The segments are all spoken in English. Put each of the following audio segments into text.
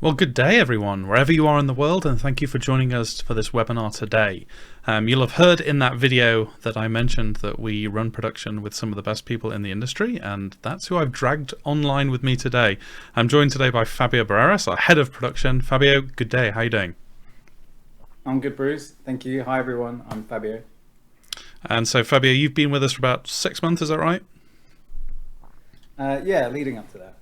Well, good day, everyone, wherever you are in the world, and thank you for joining us for this webinar today. You'll have heard in that video that I mentioned that we run production with some of the best people in the industry, and that's who I've dragged online with me today. I'm joined today by Fabio Barreiros, our head of production. Fabio, good day. How are you doing? I'm good, Bruce. Thank you. Hi, everyone. I'm Fabio. And so, Fabio, you've been with us for about 6 months, is that right? Yeah, leading up to that,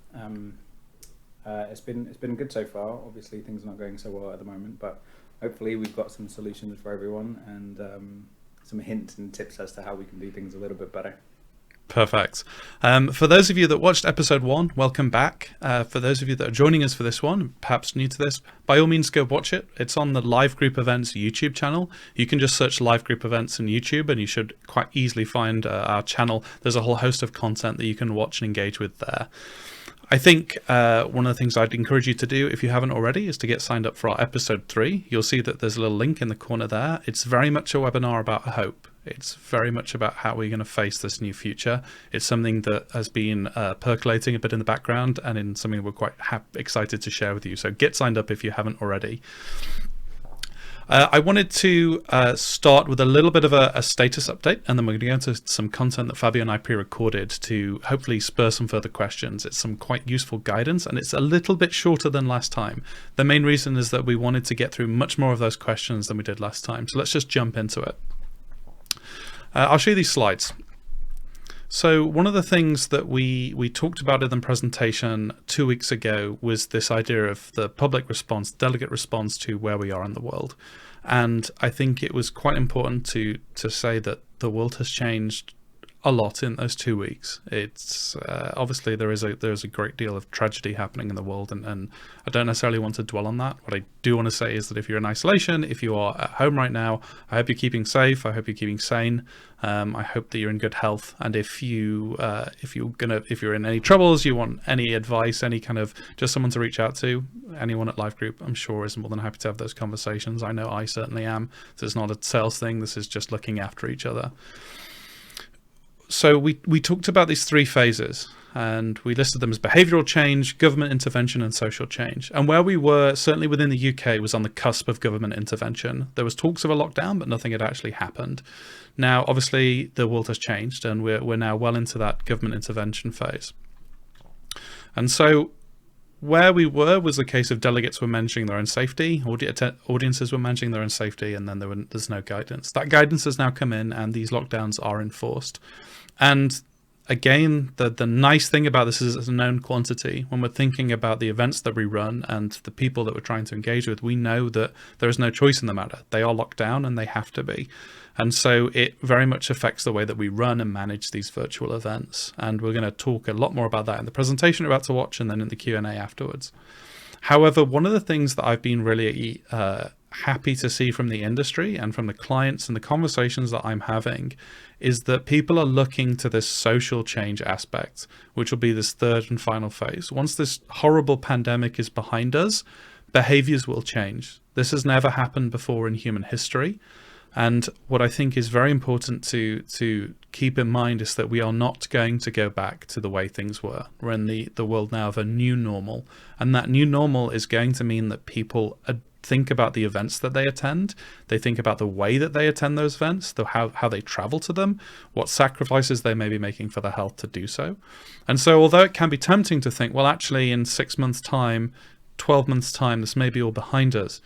it's been good so far. Obviously, things are not going so well at the moment, but hopefully, we've got some solutions for everyone and some hints and tips as to how we can do things a little bit better. Perfect. For those of you that watched episode 1, welcome back. For those of you that are joining us for this one, perhaps new to this, by all means go watch it. It's on the Live Group Events YouTube channel. You can just search Live Group Events in YouTube and you should quite easily find our channel. There's a whole host of content that you can watch and engage with there. I think one of the things I'd encourage you to do, if you haven't already, is to get signed up for our episode 3. You'll see that there's a little link in the corner there. It's very much a webinar about hope. It's very much about how we're going to face this new future. It's something that has been percolating a bit in the background and in something we're quite excited to share with you. So get signed up if you haven't already. I wanted to start with a little bit of a status update, and then we're going to go into some content that Fabio and I pre-recorded to hopefully spur some further questions. It's some quite useful guidance, and it's a little bit shorter than last time. The main reason is that we wanted to get through much more of those questions than we did last time. So let's just jump into it. I'll show you these slides. So one of the things that we talked about in the presentation 2 weeks ago was this idea of the public response, delegate response to where we are in the world. And I think it was quite important to say that the world has changed a lot in those 2 weeks. It's obviously there's a great deal of tragedy happening in the world, and I don't necessarily want to dwell on that. What I do want to say is that if you're in isolation, if you are at home right now, I hope you're keeping safe. I hope you're keeping sane. I hope that you're in good health. And if you're in any troubles, you want any advice, any kind of just someone to reach out to, anyone at Live Group, I'm sure is more than happy to have those conversations. I know I certainly am. This is not a sales thing. This is just looking after each other. So we talked about these 3 phases, and we listed them as behavioural change, government intervention, and social change. And where we were, certainly within the UK, was on the cusp of government intervention. There was talks of a lockdown, but nothing had actually happened. Now, obviously, the world has changed, and we're now well into that government intervention phase. And so where we were was a case of delegates were managing their own safety, audiences were managing their own safety, and then there's no guidance. That guidance has now come in, and these lockdowns are enforced. And again, the nice thing about this is it's a known quantity. When we're thinking about the events that we run and the people that we're trying to engage with, we know that there is no choice in the matter. They are locked down and they have to be. And so it very much affects the way that we run and manage these virtual events. And we're going to talk a lot more about that in the presentation you're about to watch and then in the Q&A afterwards. However, one of the things that I've been really happy to see from the industry and from the clients and the conversations that I'm having is that people are looking to this social change aspect, which will be this third and final phase. Once this horrible pandemic is behind us, behaviors will change. This has never happened before in human history. And what I think is very important to keep in mind is that we are not going to go back to the way things were. We're in the world now of a new normal. And that new normal is going to mean that people think about the events that they attend. They think about the way that they attend those events, how they travel to them, what sacrifices they may be making for their health to do so. And so although it can be tempting to think, well, actually in 6 months' time, 12 months' time, this may be all behind us,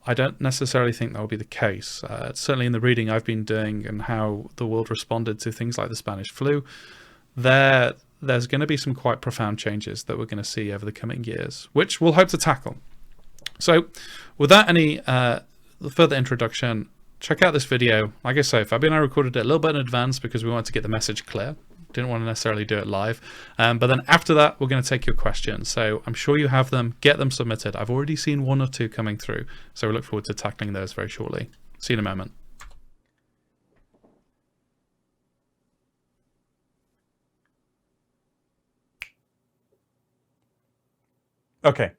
I don't necessarily think that will be the case. Certainly in the reading I've been doing and how the world responded to things like the Spanish flu, there's going to be some quite profound changes that we're going to see over the coming years, which we'll hope to tackle. So without any further introduction, check out this video. Like I say, Fabio and I recorded it a little bit in advance because we wanted to get the message clear. Didn't want to necessarily do it live. But then after that, we're going to take your questions. So I'm sure you have them. Get them submitted. I've already seen 1 or 2 coming through. So we look forward to tackling those very shortly. See you in a moment. Okay.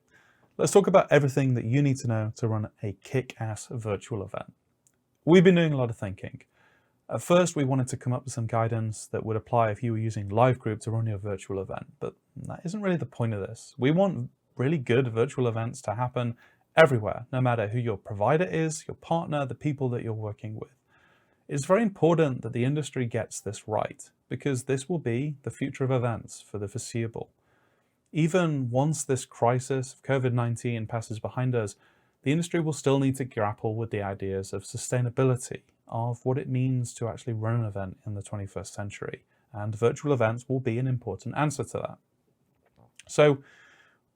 Let's talk about everything that you need to know to run a kick-ass virtual event. We've been doing a lot of thinking. At first, we wanted to come up with some guidance that would apply if you were using Live Group to run your virtual event, but that isn't really the point of this. We want really good virtual events to happen everywhere, no matter who your provider is, your partner, the people that you're working with. It's very important that the industry gets this right, because this will be the future of events for the foreseeable. Even once this crisis of COVID-19 passes behind us, the industry will still need to grapple with the ideas of sustainability, of what it means to actually run an event in the 21st century, and virtual events will be an important answer to that. So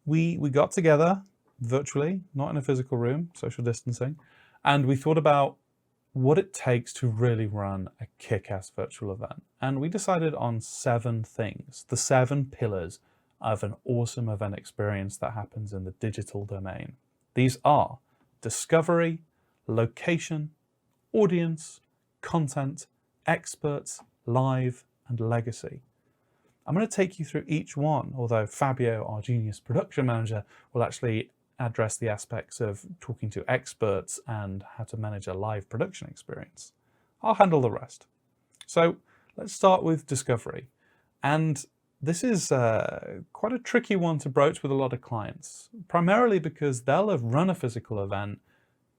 we got together virtually, not in a physical room, social distancing, and we thought about what it takes to really run a kick-ass virtual event. And we decided on 7 things, the 7 pillars of an awesome event experience that happens in the digital domain. These are discovery, location, audience, content, experts, live, and legacy. I'm going to take you through each one, although Fabio, our genius production manager, will actually address the aspects of talking to experts and how to manage a live production experience. I'll handle the rest. So let's start with discovery. And this is quite a tricky one to broach with a lot of clients, primarily because they'll have run a physical event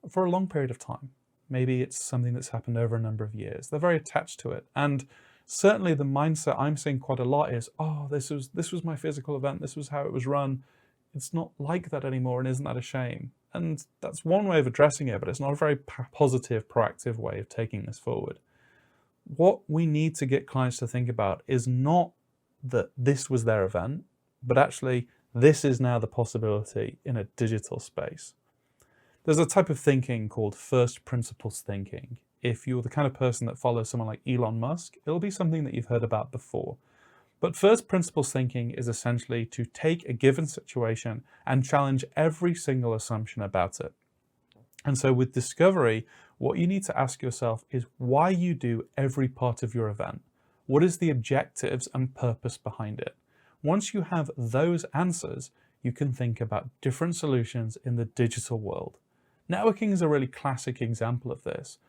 for a long period of time. Maybe it's something that's happened over a number of years. They're very attached to it. And certainly the mindset I'm seeing quite a lot is, oh, this was my physical event, this was how it was run. It's not like that anymore, and isn't that a shame? And that's one way of addressing it, but it's not a very positive, proactive way of taking this forward. What we need to get clients to think about is not that this was their event, but actually this is now the possibility in a digital space. There's a type of thinking called first principles thinking. If you're the kind of person that follows someone like Elon Musk, it'll be something that you've heard about before. But first principles thinking is essentially to take a given situation and challenge every single assumption about it. And so with discovery, what you need to ask yourself is why you do every part of your event. What is the objectives and purpose behind it? Once you have those answers, you can think about different solutions in the digital world. Networking is a really classic example of this.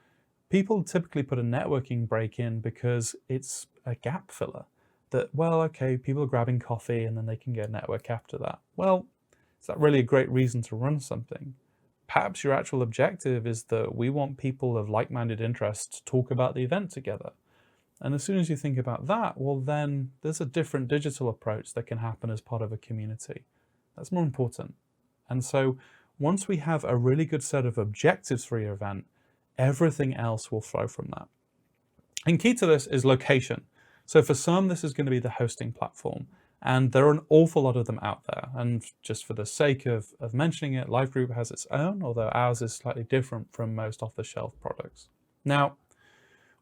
People typically put a networking break in because it's a gap filler. That, well, okay, people are grabbing coffee and then they can get a network after that. Well, is that really a great reason to run something? Perhaps your actual objective is that we want people of like-minded interests to talk about the event together. And as soon as you think about that, well, then there's a different digital approach that can happen as part of a community. That's more important. And so once we have a really good set of objectives for your event, everything else will flow from that. And key to this is location. So for some, this is going to be the hosting platform, and there are an awful lot of them out there. And just for the sake of mentioning it, Live Group has its own, although ours is slightly different from most off-the-shelf products. Now,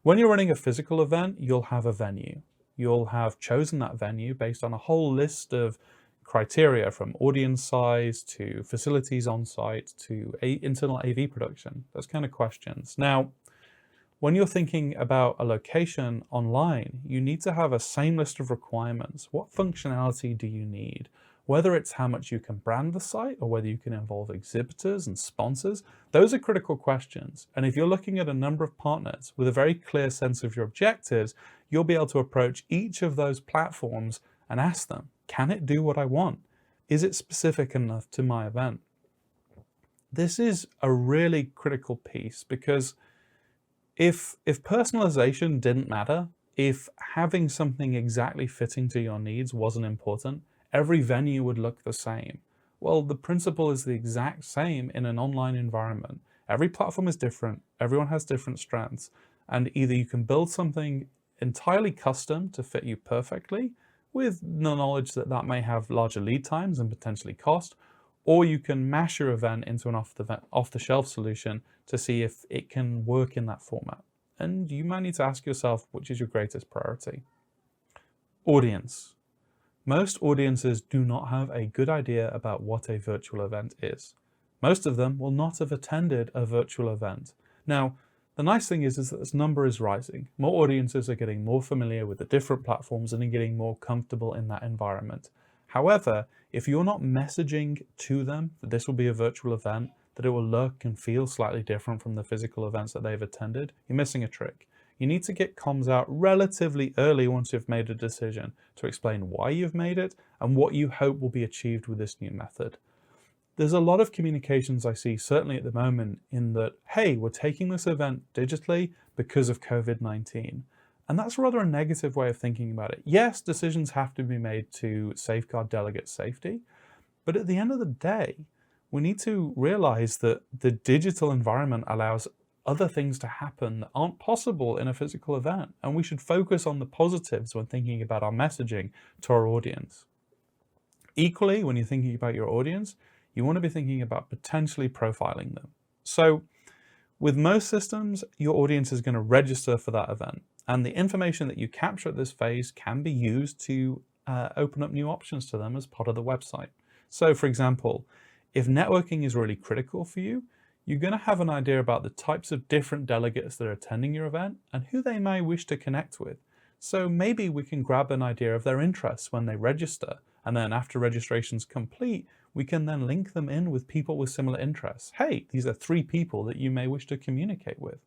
when you're running a physical event, you'll have a venue. You'll have chosen that venue based on a whole list of criteria, from audience size to facilities on site to internal AV production, those kind of questions. Now, when you're thinking about a location online, you need to have a same list of requirements. What functionality do you need? Whether it's how much you can brand the site or whether you can involve exhibitors and sponsors, those are critical questions. And if you're looking at a number of partners with a very clear sense of your objectives, you'll be able to approach each of those platforms and ask them, can it do what I want? Is it specific enough to my event? This is a really critical piece, because if personalization didn't matter, if having something exactly fitting to your needs wasn't important, every venue would look the same. Well, the principle is the exact same in an online environment. Every platform is different, everyone has different strengths, and either you can build something entirely custom to fit you perfectly, with the knowledge that that may have larger lead times and potentially cost, or you can mash your event into an off-the-shelf solution to see if it can work in that format. And you might need to ask yourself, which is your greatest priority? Audience. Most audiences do not have a good idea about what a virtual event is. Most of them will not have attended a virtual event. Now, the nice thing is that this number is rising. More audiences are getting more familiar with the different platforms and are getting more comfortable in that environment. However, if you're not messaging to them that this will be a virtual event, that it will look and feel slightly different from the physical events that they've attended, you're missing a trick. You need to get comms out relatively early once you've made a decision to explain why you've made it and what you hope will be achieved with this new method. There's a lot of communications I see, certainly at the moment, in that, hey, we're taking this event digitally because of COVID-19. And that's rather a negative way of thinking about it. Yes, decisions have to be made to safeguard delegate safety, but at the end of the day, we need to realize that the digital environment allows other things to happen that aren't possible in a physical event. And we should focus on the positives when thinking about our messaging to our audience. Equally, when you're thinking about your audience, you want to be thinking about potentially profiling them. So with most systems, your audience is going to register for that event. And the information that you capture at this phase can be used to open up new options to them as part of the website. So for example, if networking is really critical for you, you're going to have an idea about the types of different delegates that are attending your event and who they may wish to connect with. So maybe we can grab an idea of their interests when they register, and then after registration's complete, we can then link them in with people with similar interests. Hey, these are 3 people that you may wish to communicate with.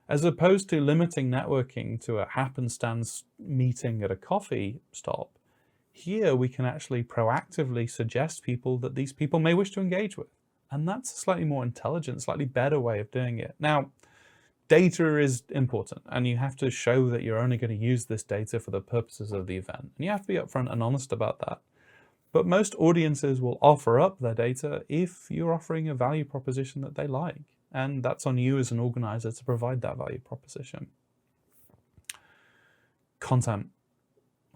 As opposed to limiting networking to a happenstance meeting at a coffee stop, here we can actually proactively suggest people that these people may wish to engage with. And that's a slightly more intelligent, slightly better way of doing it. Now, data is important, and you have to show that you're only going to use this data for the purposes of the event. And you have to be upfront and honest about that. But most audiences will offer up their data if you're offering a value proposition that they like. And that's on you as an organizer to provide that value proposition. Content.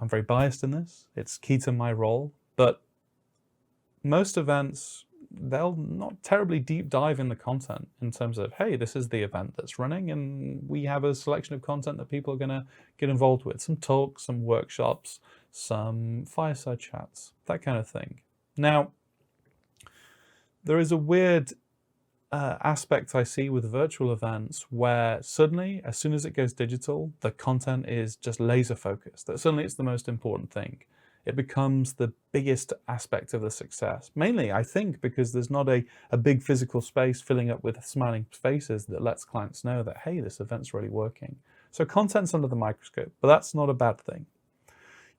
I'm very biased in this. It's key to my role, but most events, they'll not terribly deep dive in the content in terms of, hey, this is the event that's running and we have a selection of content that people are going to get involved with. Some talks, some workshops, some fireside chats, that kind of thing. Now, there is a weird aspect I see with virtual events where suddenly, as soon as it goes digital, the content is just laser focused. That suddenly it's the most important thing. It becomes the biggest aspect of the success. Mainly, I think, because there's not a big physical space filling up with smiling faces that lets clients know that, hey, this event's really working. So content's under the microscope, but that's not a bad thing.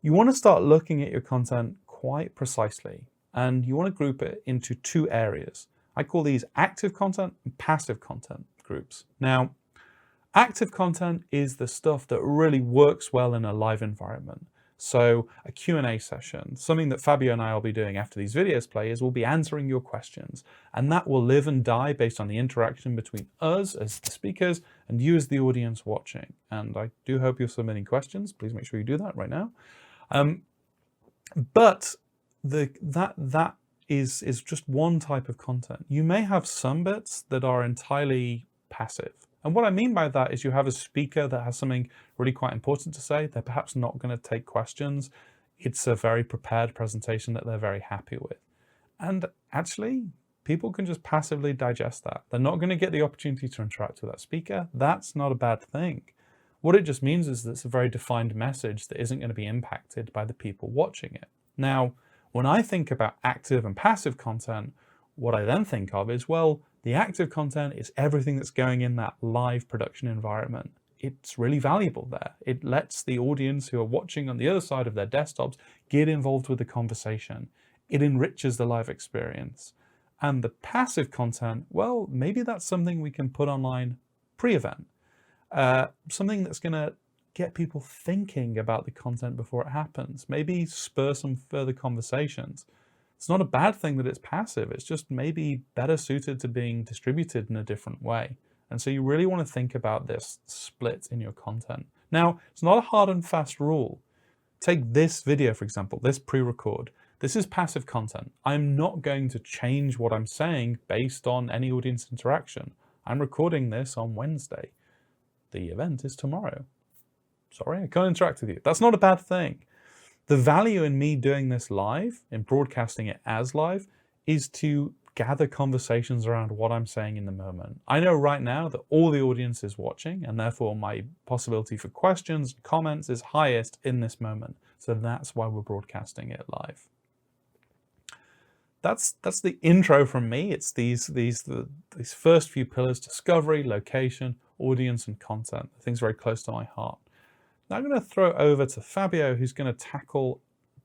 You want to start looking at your content quite precisely, and you want to group it into 2 areas. I call these active content and passive content groups. Now, active content is the stuff that really works well in a live environment. So a Q&A session, something that Fabio and I will be doing after these videos play, is we'll be answering your questions. And that will live and die based on the interaction between us as the speakers and you as the audience watching. And I do hope you're submitting questions. Please make sure you do that right now. But that is just one type of content. You may have some bits that are entirely passive. And what I mean by that is you have a speaker that has something really quite important to say. They're perhaps not going to take questions. It's a very prepared presentation that they're very happy with. And actually, people can just passively digest that. They're not going to get the opportunity to interact with that speaker. That's not a bad thing. What it just means is that it's a very defined message that isn't going to be impacted by the people watching it. Now, when I think about active and passive content, what I then think of is, well, the active content is everything that's going in that live production environment. It's really valuable there. It lets the audience who are watching on the other side of their desktops get involved with the conversation. It enriches the live experience. And the passive content, well, maybe that's something we can put online pre-event. Something that's going to get people thinking about the content before it happens. Maybe spur some further conversations. It's not a bad thing that it's passive. It's just maybe better suited to being distributed in a different way. And so you really want to think about this split in your content. Now, it's not a hard and fast rule. Take this video, for example, this pre-record. This is passive content. I'm not going to change what I'm saying based on any audience interaction. I'm recording this on Wednesday. The event is tomorrow. Sorry, I can't interact with you. That's not a bad thing. The value in me doing this live, in broadcasting it as live, is to gather conversations around what I'm saying in the moment. I know right now that all the audience is watching, and therefore my possibility for questions and comments is highest in this moment. So that's why we're broadcasting it live. That's the intro from me. It's these first few pillars: discovery, location, audience, and content. Things very close to my heart. Now I'm going to throw it over to Fabio, who's going to tackle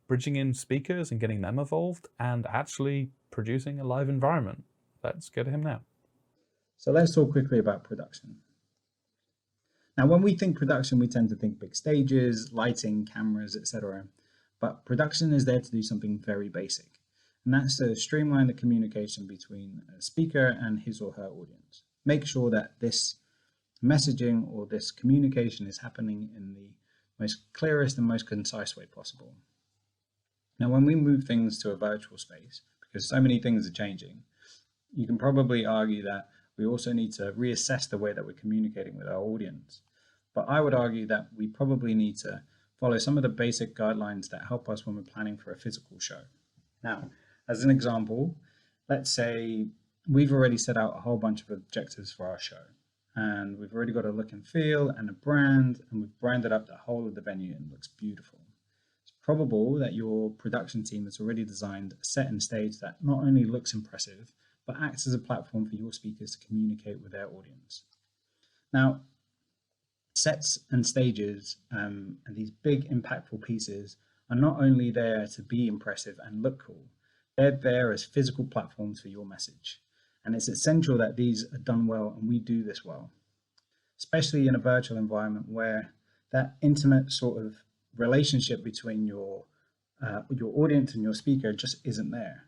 bridging in speakers and getting them evolved and actually producing a live environment. Let's go to him now. So let's talk quickly about production. Now, when we think production, we tend to think big stages, lighting, cameras, etc. But production is there to do something very basic, and that's to streamline the communication between a speaker and his or her audience. Make sure that this messaging or this communication is happening in the most clearest and most concise way possible. Now, when we move things to a virtual space, because so many things are changing, you can probably argue that we also need to reassess the way that we're communicating with our audience. But I would argue that we probably need to follow some of the basic guidelines that help us when we're planning for a physical show. Now, as an example, let's say we've already set out a whole bunch of objectives for our show, and we've already got a look and feel and a brand, and we've branded up the whole of the venue and it looks beautiful. It's probable that your production team has already designed a set and stage that not only looks impressive, but acts as a platform for your speakers to communicate with their audience. Now, sets and stages and these big impactful pieces are not only there to be impressive and look cool, they're there as physical platforms for your message. And it's essential that these are done well, and we do this well, especially in a virtual environment where that intimate sort of relationship between your audience and your speaker just isn't there.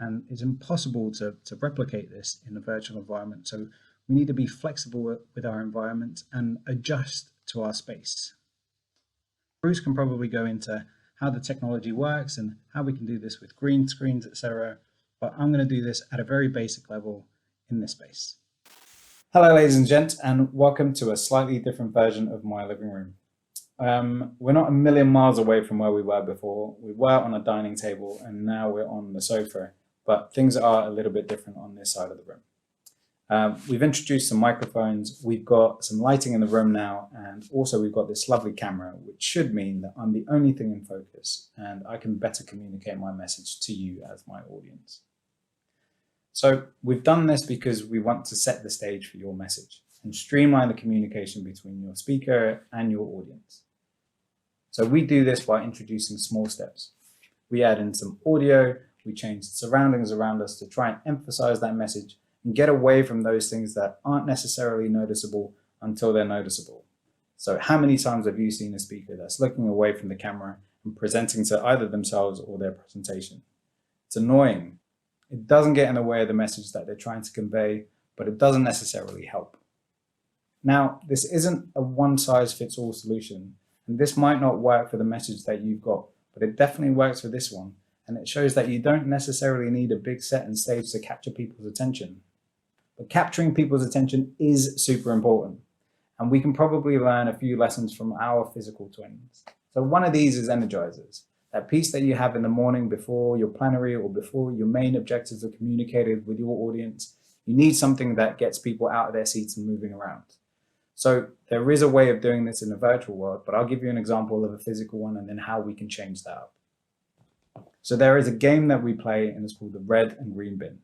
And it's impossible to replicate this in a virtual environment. So we need to be flexible with our environment and adjust to our space. Bruce can probably go into how the technology works and how we can do this with green screens, etc. But I'm going to do this at a very basic level in this space. Hello, ladies and gents, and welcome to a slightly different version of my living room. We're not a million miles away from where we were before. We were on a dining table and now we're on the sofa. But things are a little bit different on this side of the room. We've introduced some microphones, we've got some lighting in the room now, and also we've got this lovely camera, which should mean that I'm the only thing in focus and I can better communicate my message to you as my audience. So we've done this because we want to set the stage for your message and streamline the communication between your speaker and your audience. So we do this by introducing small steps. We add in some audio, we change the surroundings around us to try and emphasize that message and get away from those things that aren't necessarily noticeable until they're noticeable. So how many times have you seen a speaker that's looking away from the camera and presenting to either themselves or their presentation? It's annoying. It doesn't get in the way of the message that they're trying to convey, but it doesn't necessarily help. Now, this isn't a one-size-fits-all solution, and this might not work for the message that you've got, but it definitely works for this one. And it shows that you don't necessarily need a big set and stage to capture people's attention. But capturing people's attention is super important. And we can probably learn a few lessons from our physical twins. So one of these is energizers. That piece that you have in the morning before your plenary or before your main objectives are communicated with your audience. You need something that gets people out of their seats and moving around. So there is a way of doing this in the virtual world, but I'll give you an example of a physical one and then how we can change that up. So there is a game that we play and it's called the red and green bin.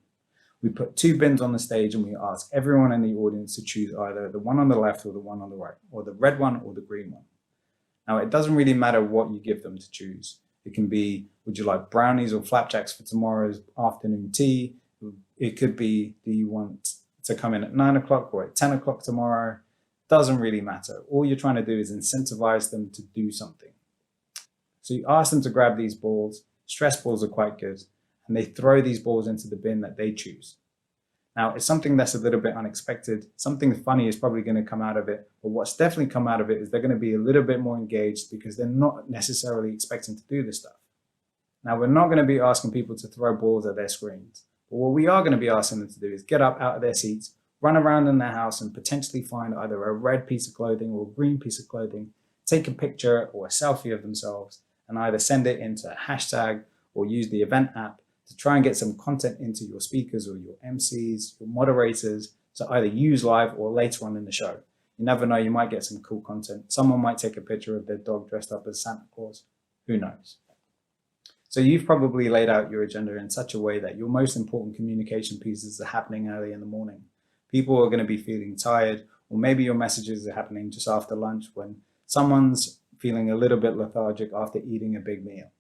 We put two bins on the stage and we ask everyone in the audience to choose either the one on the left or the one on the right, or the red one or the green one. Now, it doesn't really matter what you give them to choose. It can be, would you like brownies or flapjacks for tomorrow's afternoon tea? It could be, do you want to come in at 9 o'clock or at 10 o'clock tomorrow? Doesn't really matter. All you're trying to do is incentivize them to do something. So you ask them to grab these balls. Stress balls are quite good, and they throw these balls into the bin that they choose. Now, it's something that's a little bit unexpected. Something funny is probably going to come out of it, but what's definitely come out of it is they're going to be a little bit more engaged because they're not necessarily expecting to do this stuff. Now, we're not going to be asking people to throw balls at their screens, but what we are going to be asking them to do is get up out of their seats, run around in their house and potentially find either a red piece of clothing or a green piece of clothing, take a picture or a selfie of themselves, and either send it into a hashtag or use the event app to try and get some content into your speakers or your MCs, your moderators, to either use live or later on in the show. You never know, you might get some cool content. Someone might take a picture of their dog dressed up as Santa Claus. Who knows? So you've probably laid out your agenda in such a way that your most important communication pieces are happening early in the morning. People are going to be feeling tired, or maybe your messages are happening just after lunch when someone's feeling a little bit lethargic after eating a big meal.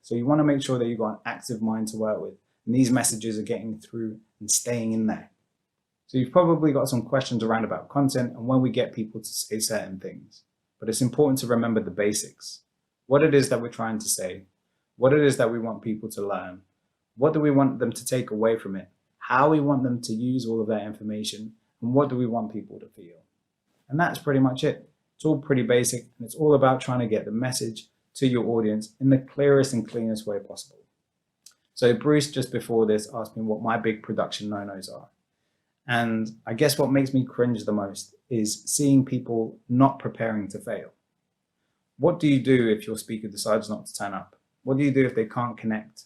So you want to make sure that you've got an active mind to work with, and these messages are getting through and staying in there. So you've probably got some questions around about content and when we get people to say certain things. But it's important to remember the basics. What it is that we're trying to say, what it is that we want people to learn, what do we want them to take away from it, how we want them to use all of that information, and what do we want people to feel. And that's pretty much it. It's all pretty basic, and it's all about trying to get the message to your audience in the clearest and cleanest way possible. So Bruce, just before this, asked me what my big production no-nos are. And I guess what makes me cringe the most is seeing people not preparing to fail. What do you do if your speaker decides not to turn up? What do you do if they can't connect?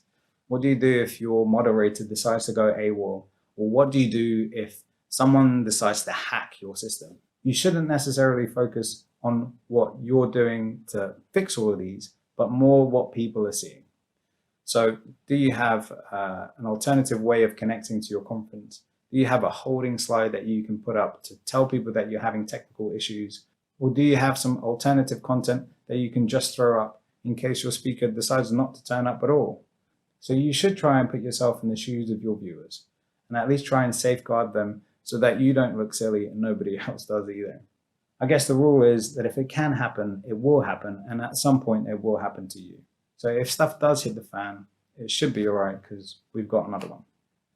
What do you do if your moderator decides to go AWOL? Or what do you do if someone decides to hack your system? You shouldn't necessarily focus on what you're doing to fix all of these, but more what people are seeing. So do you have an alternative way of connecting to your conference? Do you have a holding slide that you can put up to tell people that you're having technical issues? Or do you have some alternative content that you can just throw up in case your speaker decides not to turn up at all? So you should try and put yourself in the shoes of your viewers and at least try and safeguard them so that you don't look silly and nobody else does either. I guess the rule is that if it can happen, it will happen, and at some point it will happen to you. So if stuff does hit the fan, it should be all right because we've got another one.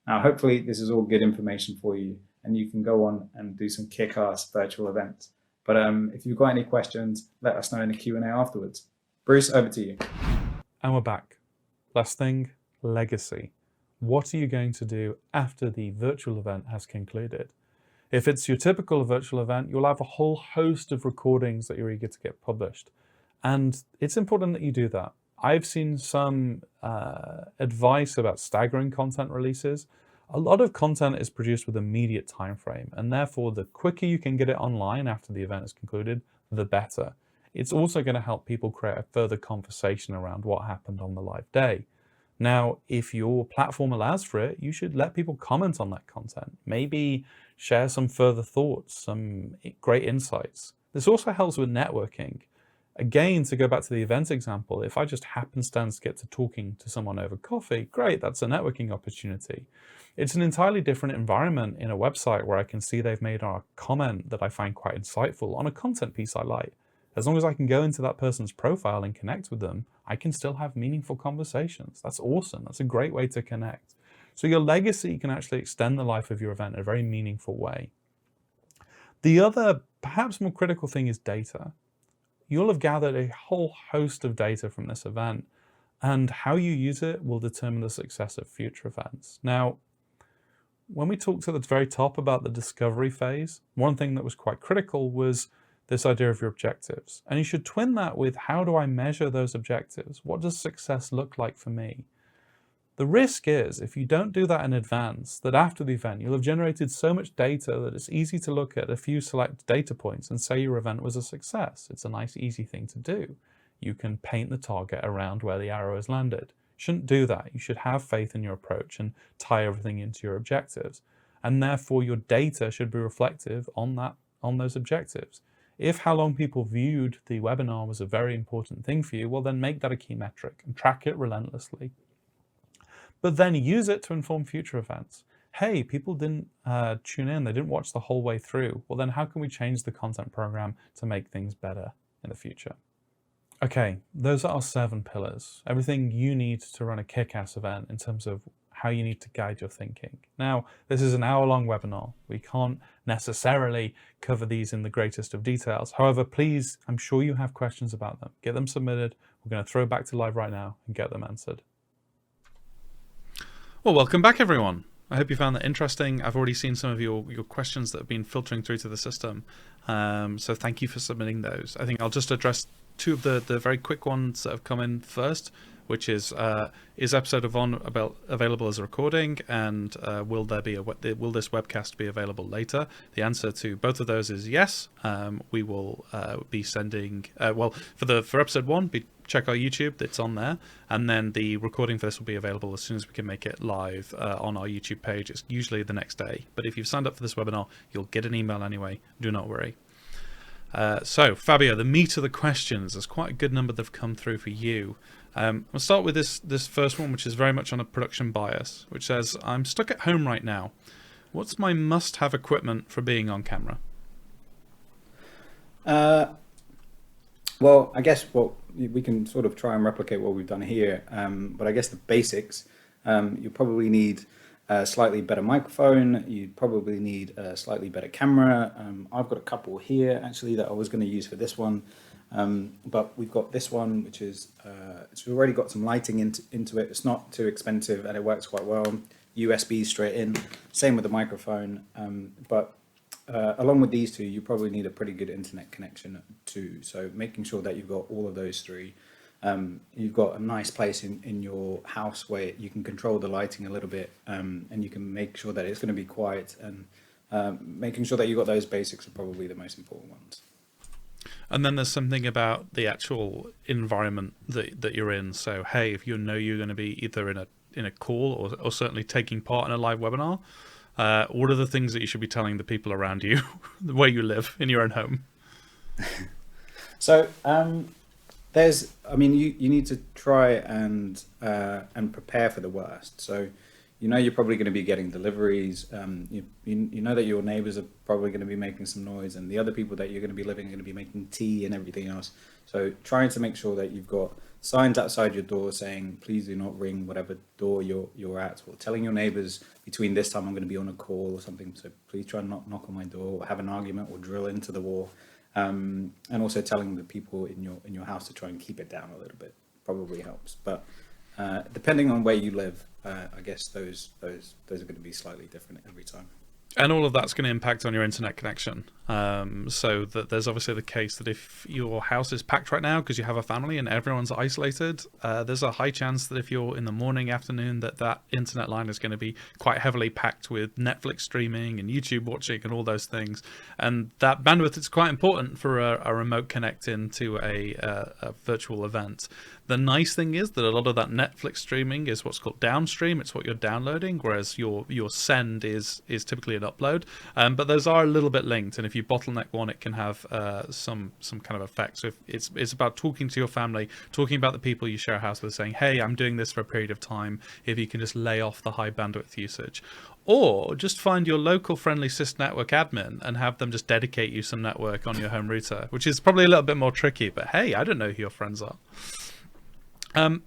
Now, hopefully this is all good information for you and you can go on and do some kick-ass virtual events. But if you've got any questions, let us know in the Q&A afterwards. Bruce, over to you. And we're back. Last thing, legacy. What are you going to do after the virtual event has concluded? If it's your typical virtual event, you'll have a whole host of recordings that you're eager to get published. And it's important that you do that. I've seen some advice about staggering content releases. A lot of content is produced with immediate time frame, and therefore the quicker you can get it online after the event is concluded, the better. It's also going to help people create a further conversation around what happened on the live day. Now, if your platform allows for it, you should let people comment on that content. Maybe share some further thoughts, some great insights. This also helps with networking. Again, to go back to the event example, if I just happenstance get to talking to someone over coffee, great, that's a networking opportunity. It's an entirely different environment in a website where I can see they've made a comment that I find quite insightful on a content piece I like. As long as I can go into that person's profile and connect with them, I can still have meaningful conversations. That's awesome. That's a great way to connect. So your legacy can actually extend the life of your event in a very meaningful way. The other, perhaps more critical thing is data. You'll have gathered a whole host of data from this event, and how you use it will determine the success of future events. Now, when we talked at the very top about the discovery phase, one thing that was quite critical was this idea of your objectives. And you should twin that with, how do I measure those objectives? What does success look like for me? The risk is, if you don't do that in advance, that after the event, you'll have generated so much data that it's easy to look at a few select data points and say your event was a success. It's a nice, easy thing to do. You can paint the target around where the arrow has landed. You shouldn't do that. You should have faith in your approach and tie everything into your objectives. And therefore, your data should be reflective on those objectives. If how long people viewed the webinar was a very important thing for you, well, then make that a key metric and track it relentlessly. But then use it to inform future events. Hey, people didn't tune in, they didn't watch the whole way through. Well, then how can we change the content program to make things better in the future? Okay, those are our 7 pillars. Everything you need to run a kick-ass event in terms of how you need to guide your thinking. Now, this is an hour-long webinar. We can't necessarily cover these in the greatest of details. However, please, I'm sure you have questions about them. Get them submitted. We're going to throw back to live right now and get them answered. Well, welcome back, everyone. I hope you found that interesting. I've already seen some of your questions that have been filtering through to the system. So thank you for submitting those. I think I'll just address 2 of the very quick ones that have come in first, which is episode of On available as a recording, and will this webcast be available later? The answer to both of those is yes. We will be sending for episode 1. Check our YouTube, it's on there, and then the recording for this will be available as soon as we can make it live on our YouTube page. It's usually the next day, but if you've signed up for this webinar, you'll get an email anyway. Do not worry. So, Fabio, the meat of the questions. There's quite a good number that have come through for you. I'll start with this first one, which is very much on a production bias, which says, I'm stuck at home right now. What's my must-have equipment for being on camera? Well, I guess we can sort of try and replicate what we've done here, but I guess the basics, you probably need a slightly better microphone, you probably need a slightly better camera. I've got a couple here actually that I was going to use for this one, but we've got this one which is, it's already got some lighting into it. It's not too expensive and it works quite well. USB straight in, same with the microphone, but along with these two, you probably need a pretty good internet connection too. So making sure that you've got all of those three. You've got a nice place in your house where you can control the lighting a little bit, and you can make sure that it's going to be quiet, and making sure that you've got those basics are probably the most important ones. And then there's something about the actual environment that you're in. So, hey, if you know you're going to be either in a call or certainly taking part in a live webinar, what are the things that you should be telling the people around you, where you live in your own home? So you need to try and prepare for the worst. So you're probably going to be getting deliveries. You know that your neighbors are probably going to be making some noise, and the other people that you're going to be living are going to be making tea and everything else. So trying to make sure that you've got signs outside your door saying, please do not ring whatever door you're at, or telling your neighbors between this time I'm going to be on a call or something, so please try and not knock on my door or have an argument or drill into the wall. And also telling the people in your house to try and keep it down a little bit probably helps. But depending on where you live, I guess those are going to be slightly different every time. And all of that's going to impact on your internet connection. So that there's obviously the case that if your house is packed right now because you have a family and everyone's isolated, there's a high chance that if you're in the morning, afternoon, that internet line is going to be quite heavily packed with Netflix streaming and YouTube watching and all those things. And that bandwidth is quite important for a remote connect into a virtual event. The nice thing is that a lot of that Netflix streaming is what's called downstream. It's what you're downloading, whereas your send is typically an upload. But those are a little bit linked, and if you bottleneck one, it can have some kind of effect. So if it's about talking to your family, talking about the people you share a house with, saying, hey, I'm doing this for a period of time, if you can just lay off the high bandwidth usage. Or just find your local friendly sys network admin and have them just dedicate you some network on your home router, which is probably a little bit more tricky, but hey, I don't know who your friends are.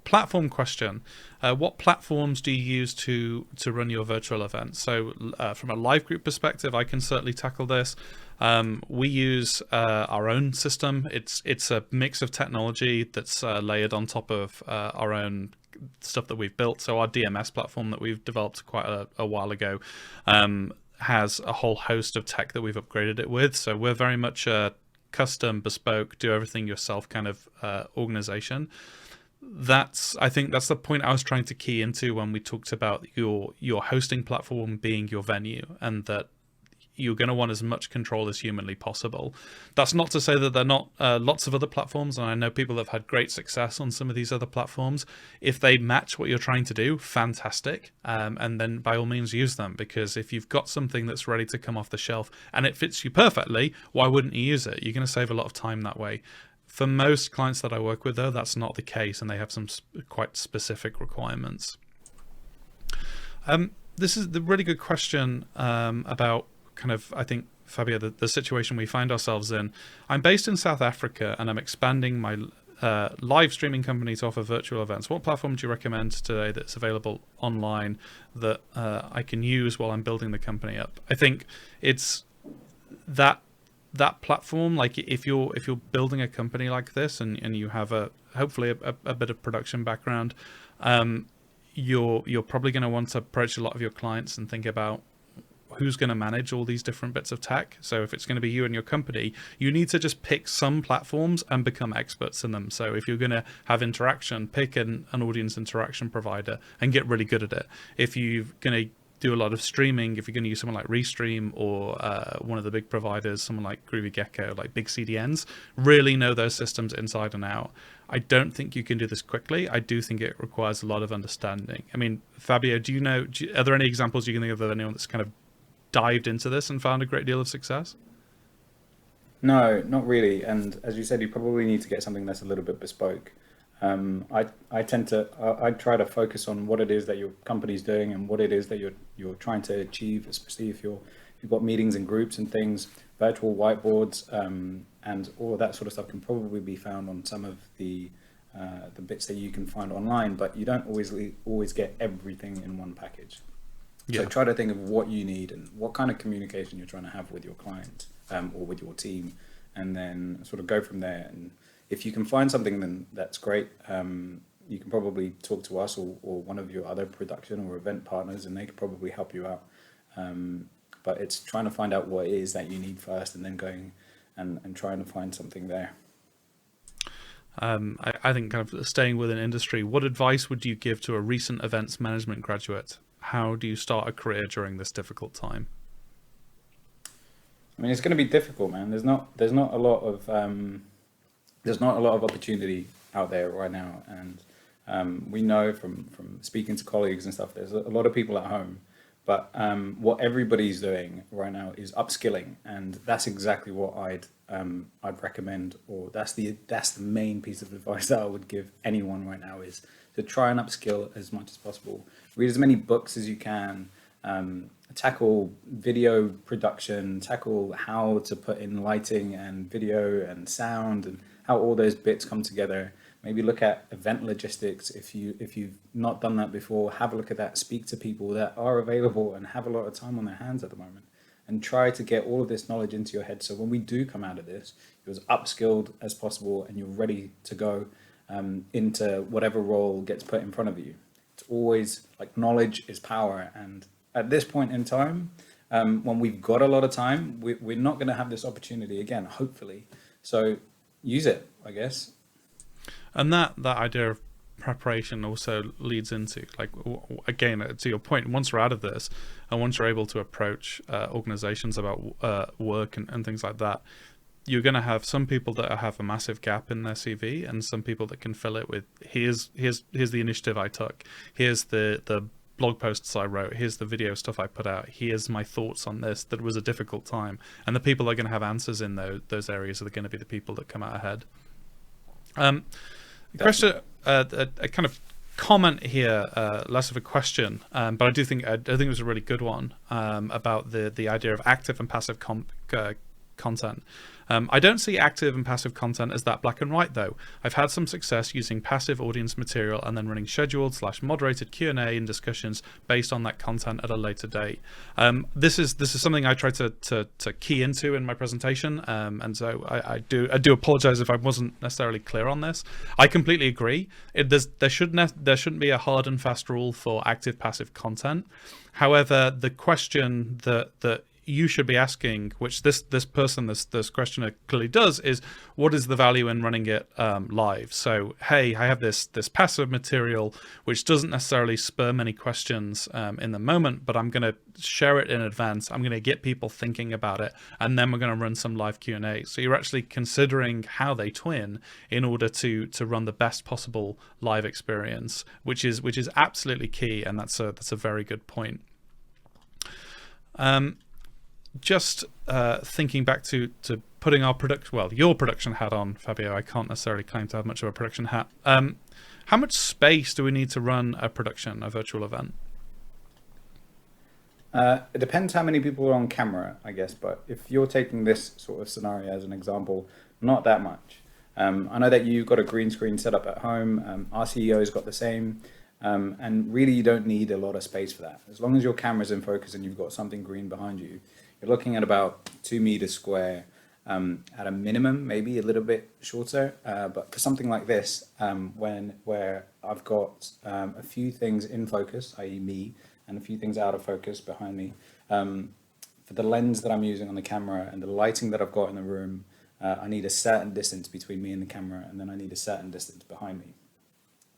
Platform question. What platforms do you use to run your virtual events? So from a live group perspective, I can certainly tackle this. We use our own system. It's a mix of technology that's layered on top of our own stuff that we've built. So our DMS platform that we've developed quite a while ago has a whole host of tech that we've upgraded it with. So we're very much a custom, bespoke, do everything yourself kind of organization. I think that's the point I was trying to key into when we talked about your hosting platform being your venue, and that you're going to want as much control as humanly possible. That's not to say that there are not lots of other platforms, and I know people have had great success on some of these other platforms. If they match what you're trying to do, fantastic, and then by all means use them, because if you've got something that's ready to come off the shelf and it fits you perfectly, why wouldn't you use it? You're going to save a lot of time that way. For most clients that I work with, though, that's not the case, and they have some quite specific requirements. This is the really good question about kind of, I think, Fabio, the situation we find ourselves in. I'm based in South Africa, and I'm expanding my live streaming company to offer virtual events. What platform do you recommend today that's available online that I can use while I'm building the company up? I think it's that platform, like if you're building a company like this and you have hopefully a bit of production background, you're probably going to want to approach a lot of your clients and think about who's going to manage all these different bits of tech. So if it's going to be you and your company, you need to just pick some platforms and become experts in them. So if you're going to have interaction, pick an audience interaction provider and get really good at it. If you're going to do a lot of streaming, if you're going to use someone like Restream or one of the big providers, someone like Groovy Gecko, like big CDNs, really know those systems inside and out. I don't think you can do this quickly. I do think it requires a lot of understanding. I mean, Fabio, are there any examples you can think of anyone that's kind of dived into this and found a great deal of success? No, not really. And as you said, you probably need to get something that's a little bit bespoke. I tend to I try to focus on what it is that your company's doing and what it is that you're trying to achieve, especially if you've got meetings and groups and things, virtual whiteboards, and all of that sort of stuff can probably be found on some of the bits that you can find online, but you don't always get everything in one package. So Yeah. try to think of what you need and what kind of communication you're trying to have with your client, or with your team, and then sort of go from there. And if you can find something, then that's great. You can probably talk to us or one of your other production or event partners, and they could probably help you out. But it's trying to find out what it is that you need first, and then going and trying to find something there. I think kind of staying within industry, what advice would you give to a recent events management graduate? How do you start a career during this difficult time? I mean, it's going to be difficult, man. There's not a lot of opportunity out there right now, and we know from speaking to colleagues and stuff, there's a lot of people at home, but what everybody's doing right now is upskilling, and that's exactly what I'd recommend, or that's the main piece of advice that I would give anyone right now, is to try and upskill as much as possible. Read as many books as you can. Tackle video production, tackle how to put in lighting and video and sound and how all those bits come together. Maybe look at event logistics. If you've not done that before, have a look at that. Speak to people that are available and have a lot of time on their hands at the moment, and try to get all of this knowledge into your head. So when we do come out of this, you're as upskilled as possible and you're ready to go into whatever role gets put in front of you. It's always like knowledge is power, and at this point in time, when we've got a lot of time, we're not going to have this opportunity again, hopefully. So use it, I guess. And that idea of preparation also leads into, like, again, to your point, once we're out of this and once you're able to approach organizations about work and things like that, you're going to have some people that have a massive gap in their CV and some people that can fill it with, here's the initiative I took, here's the blog posts I wrote, here's the video stuff I put out, here's my thoughts on this, that was a difficult time. And the people that are going to have answers in those areas are going to be the people that come out ahead. Question, a kind of comment here, less of a question, but I think it was a really good one, about the idea of active and passive content. I don't see active and passive content as that black and white, though. I've had some success using passive audience material and then running scheduled / moderated Q&A and discussions based on that content at a later date. This is something I try to key into in my presentation, and so I do apologize if I wasn't necessarily clear on this. I completely agree. There shouldn't be a hard and fast rule for active passive content. However, the question that you should be asking, which this questioner clearly does, is what is the value in running it live? So, hey, I have this passive material which doesn't necessarily spur many questions in the moment, but I'm going to share it in advance. I'm going to get people thinking about it, and then we're going to run some live Q&A. So you're actually considering how they twin in order to run the best possible live experience, which is absolutely key, and that's a very good point. Just thinking back to putting your production hat on, Fabio. I can't necessarily claim to have much of a production hat. How much space do we need to run a virtual event? It depends how many people are on camera, I guess. But if you're taking this sort of scenario as an example, not that much. I know that you've got a green screen set up at home. Our CEO's got the same. And really, you don't need a lot of space for that. As long as your camera's in focus and you've got something green behind you, you're looking at about 2 meters square, at a minimum, maybe a little bit shorter. But for something like this, where I've got a few things in focus, i.e. me, and a few things out of focus behind me, for the lens that I'm using on the camera and the lighting that I've got in the room, I need a certain distance between me and the camera, and then I need a certain distance behind me.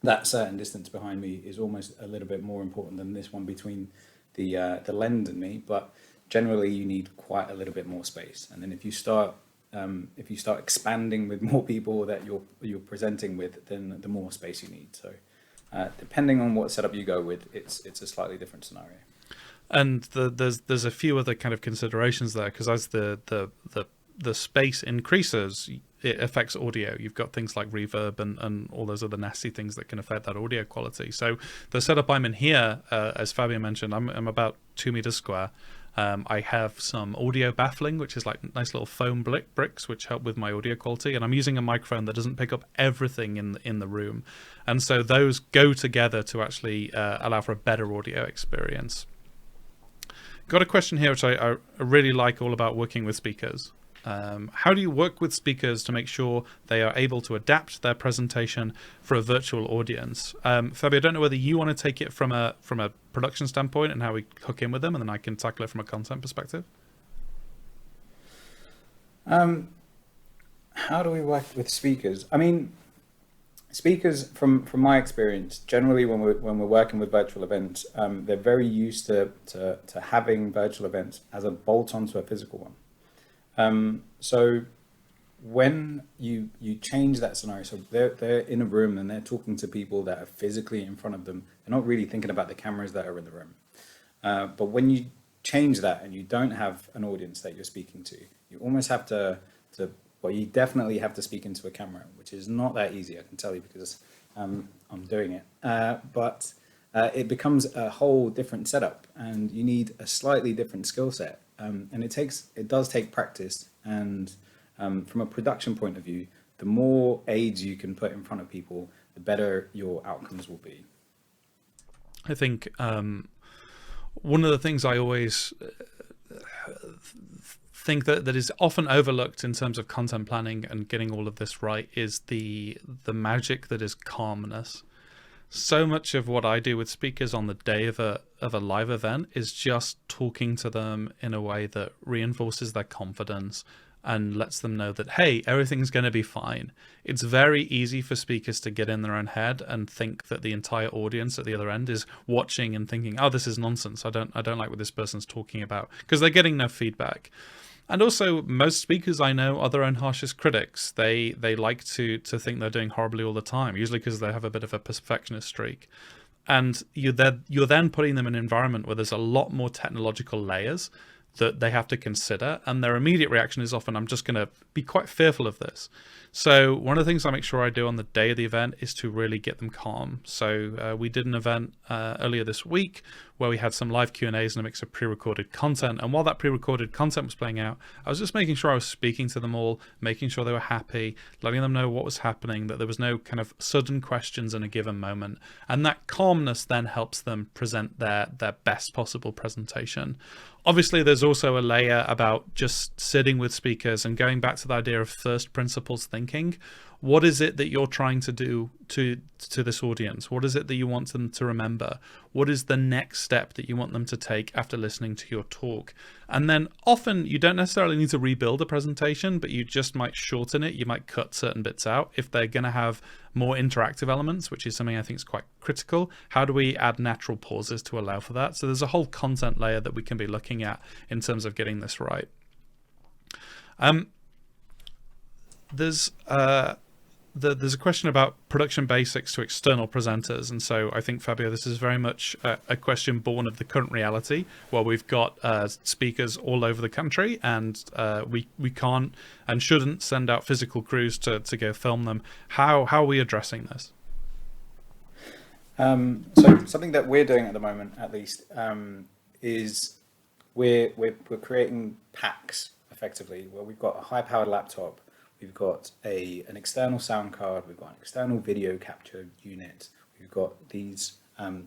That certain distance behind me is almost a little bit more important than this one between the lens and me, but generally you need quite a little bit more space. And then if you start expanding with more people that you're presenting with, then the more space you need. So depending on what setup you go with, it's a slightly different scenario. And there's a few other kind of considerations there, because as the the space increases, it affects audio. You've got things like reverb and all those other nasty things that can affect that audio quality. So the setup I'm in here, as Fabio mentioned, I'm about 2 meters square. I have some audio baffling, which is like nice little foam bricks, which help with my audio quality. And I'm using a microphone that doesn't pick up everything in the room. And so those go together to actually allow for a better audio experience. Got a question here, which I really like, all about working with speakers. How do you work with speakers to make sure they are able to adapt their presentation for a virtual audience? Fabio, I don't know whether you want to take it from a production standpoint and how we hook in with them, and then I can tackle it from a content perspective. How do we work with speakers? I mean, speakers, from my experience, generally when we're working with virtual events, they're very used to having virtual events as a bolt-on to a physical one. So when you change that scenario, so they're in a room and they're talking to people that are physically in front of them. They're not really thinking about the cameras that are in the room. But when you change that and you don't have an audience that you're speaking to, you almost have well, you definitely have to speak into a camera, which is not that easy, I can tell you, because I'm doing it. But it becomes a whole different setup, and you need a slightly different skill set. And it does take practice, and from a production point of view, the more aids you can put in front of people, the better your outcomes will be. I think one of the things I always think that is often overlooked in terms of content planning and getting all of this right is the magic that is calmness. So much of what I do with speakers on the day of a live event is just talking to them in a way that reinforces their confidence and lets them know that, hey, everything's going to be fine. It's very easy for speakers to get in their own head and think that the entire audience at the other end is watching and thinking, oh, this is nonsense. I don't like what this person's talking about, because they're getting no feedback. And also, most speakers I know are their own harshest critics. They like to think they're doing horribly all the time, usually because they have a bit of a perfectionist streak. And you're then putting them in an environment where there's a lot more technological layers that they have to consider, and their immediate reaction is often, I'm just going to be quite fearful of this. So one of the things I make sure I do on the day of the event is to really get them calm. So we did an event earlier this week where we had some live Q&As and a mix of pre-recorded content. And while that pre-recorded content was playing out, I was just making sure I was speaking to them all, making sure they were happy, letting them know what was happening, that there was no kind of sudden questions in a given moment. And that calmness then helps them present their best possible presentation. Obviously, there's also a layer about just sitting with speakers and going back to the idea of first principles thinking. What is it that you're trying to do to this audience? What is it that you want them to remember? What is the next step that you want them to take after listening to your talk? And then often you don't necessarily need to rebuild a presentation, but you just might shorten it. You might cut certain bits out. If they're going to have more interactive elements, which is something I think is quite critical, how do we add natural pauses to allow for that? So there's a whole content layer that we can be looking at in terms of getting this right. There's a question about production basics to external presenters, and so I think, Fabio, this is very much a question born of the current reality, where we've got speakers all over the country, and we can't and shouldn't send out physical crews to go film them. How are we addressing this? So something that we're doing at the moment, at least, is we're creating packs effectively, where we've got a high-powered laptop. We've got an external sound card, we've got an external video capture unit, we've got these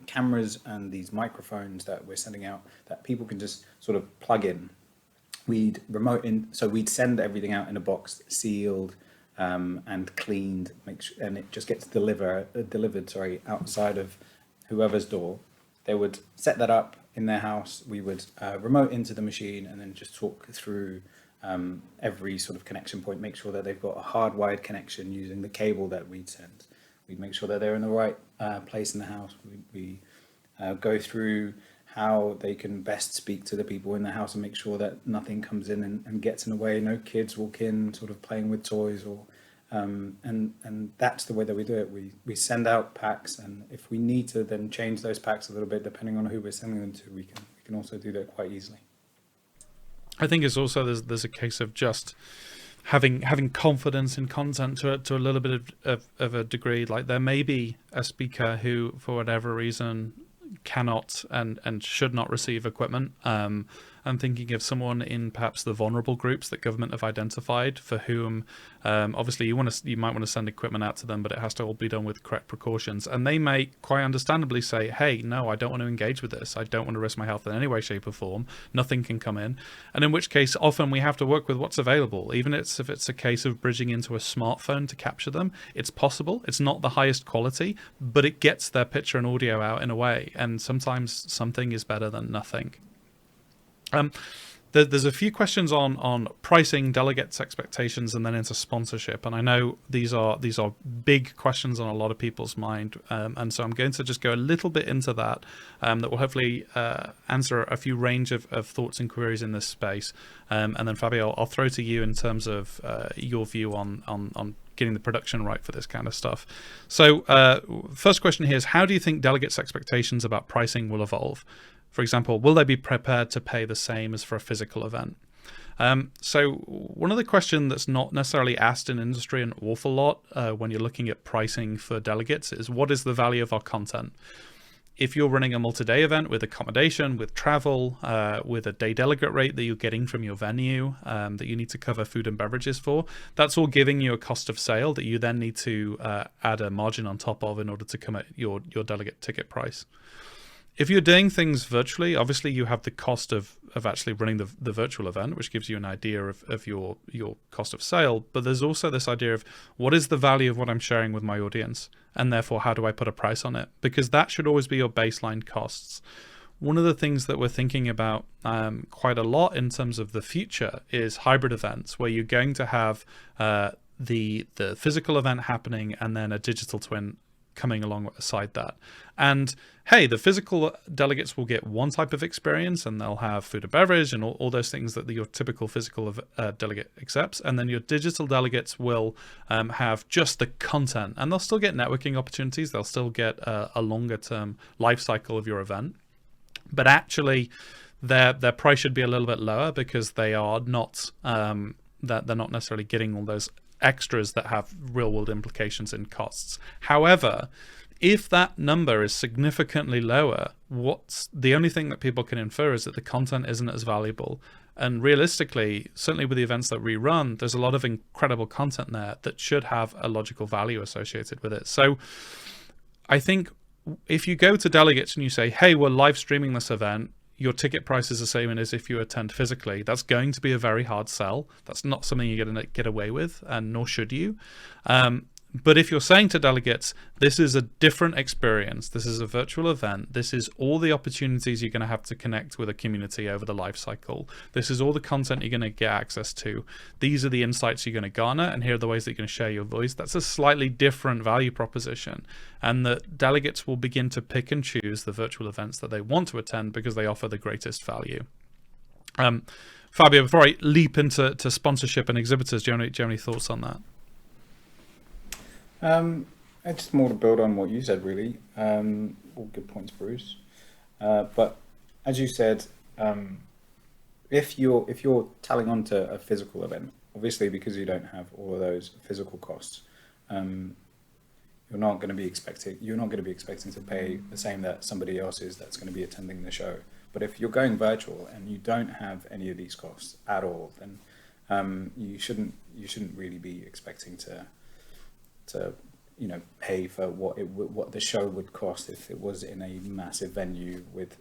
cameras and these microphones that we're sending out that people can just sort of plug in. We'd send everything out in a box, sealed and cleaned, and it just gets delivered outside of whoever's door. They would set that up in their house, we would remote into the machine and then just talk through every sort of connection point, make sure that they've got a hardwired connection using the cable that we'd send. We'd make sure that they're in the right place in the house. We go through how they can best speak to the people in the house and make sure that nothing comes in and gets in the way. No kids walk in sort of playing with toys, or and that's the way that we do it. We send out packs, and if we need to then change those packs a little bit depending on who we're sending them to, we can also do that quite easily. I think it's also there's a case of just having confidence in content to a little bit of a degree. Like there may be a speaker who, for whatever reason, cannot and should not receive equipment. I'm thinking of someone in perhaps the vulnerable groups that government have identified, for whom obviously you might want to send equipment out to them, but it has to all be done with correct precautions. And they may quite understandably say, hey, no, I don't want to engage with this. I don't want to risk my health in any way, shape or form. Nothing can come in. And in which case, often we have to work with what's available. Even if it's a case of bridging into a smartphone to capture them, it's possible. It's not the highest quality, but it gets their picture and audio out in a way. And sometimes something is better than nothing. There's a few questions on pricing, delegates' expectations, and then into sponsorship. And I know these are big questions on a lot of people's mind. And so I'm going to just go a little bit into that will hopefully answer a few range of thoughts and queries in this space. And then Fabio, I'll throw to you in terms of your view on getting the production right for this kind of stuff. So first question here is, how do you think delegates' expectations about pricing will evolve? For example, will they be prepared to pay the same as for a physical event? So one of the questions that's not necessarily asked in industry an awful lot when you're looking at pricing for delegates is, what is the value of our content? If you're running a multi-day event with accommodation, with travel, with a day delegate rate that you're getting from your venue, that you need to cover food and beverages for, that's all giving you a cost of sale that you then need to add a margin on top of in order to come at your delegate ticket price. If you're doing things virtually, obviously you have the cost of actually running the virtual event, which gives you an idea of your cost of sale. But there's also this idea of, what is the value of what I'm sharing with my audience? And therefore, how do I put a price on it? Because that should always be your baseline costs. One of the things that we're thinking about quite a lot in terms of the future is hybrid events, where you're going to have the physical event happening and then a digital twin coming alongside that. And hey, the physical delegates will get one type of experience, and they'll have food and beverage and all those things that your typical physical delegate accepts. And then your digital delegates will have just the content, and they'll still get networking opportunities. They'll still get a longer term life cycle of your event. But actually, their price should be a little bit lower, because they are not they're not necessarily getting all those extras that have real world implications in costs. However, if that number is significantly lower, what's the only thing that people can infer is that the content isn't as valuable. And realistically, certainly with the events that we run, there's a lot of incredible content there that should have a logical value associated with it. So I think if you go to delegates and you say, hey, we're live streaming this event, your ticket price is the same as if you attend physically, that's going to be a very hard sell. That's not something you're going to get away with, and nor should you. But if you're saying to delegates, this is a different experience, this is a virtual event, this is all the opportunities you're going to have to connect with a community over the life cycle, this is all the content you're going to get access to, these are the insights you're going to garner, and here are the ways that you're going to share your voice, that's a slightly different value proposition. And that delegates will begin to pick and choose the virtual events that they want to attend because they offer the greatest value. Fabio, before I leap into sponsorship and exhibitors, do you have any thoughts on that? It's just more to build on what you said, really. All good points, Bruce. But as you said, if you're tallying onto a physical event, obviously because you don't have all of those physical costs, you're not going to be expecting to pay the same that somebody else is that's going to be attending the show. But if you're going virtual and you don't have any of these costs at all, then you shouldn't really be expecting to pay for what the show would cost if it was in a massive venue with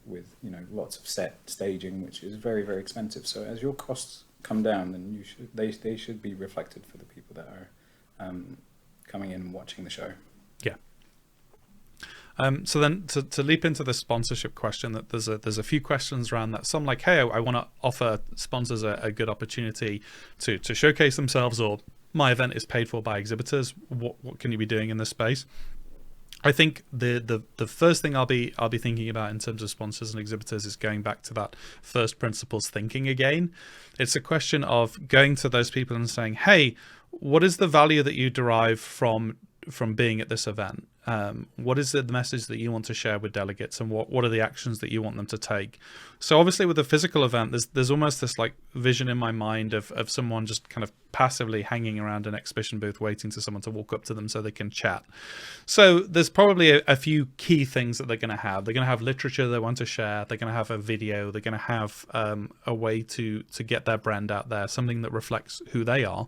lots of set staging, which is very, very expensive. So as your costs come down, then they should be reflected for the people that are coming in and watching the show. Yeah. So then to leap into the sponsorship question, that there's a few questions around that. Some like, hey, I want to offer sponsors a good opportunity to showcase themselves, or my event is paid for by exhibitors. What can you be doing in this space? I think the first thing I'll be thinking about in terms of sponsors and exhibitors is going back to that first principles thinking again. It's a question of going to those people and saying, hey, what is the value that you derive from being at this event? What is the message that you want to share with delegates, and what are the actions that you want them to take? So obviously with a physical event, there's almost this like vision in my mind of someone just kind of passively hanging around an exhibition booth waiting for someone to walk up to them so they can chat. So there's probably a few key things that they're going to have. They're going to have literature they want to share. They're going to have a video. They're going to have a way to get their brand out there, something that reflects who they are.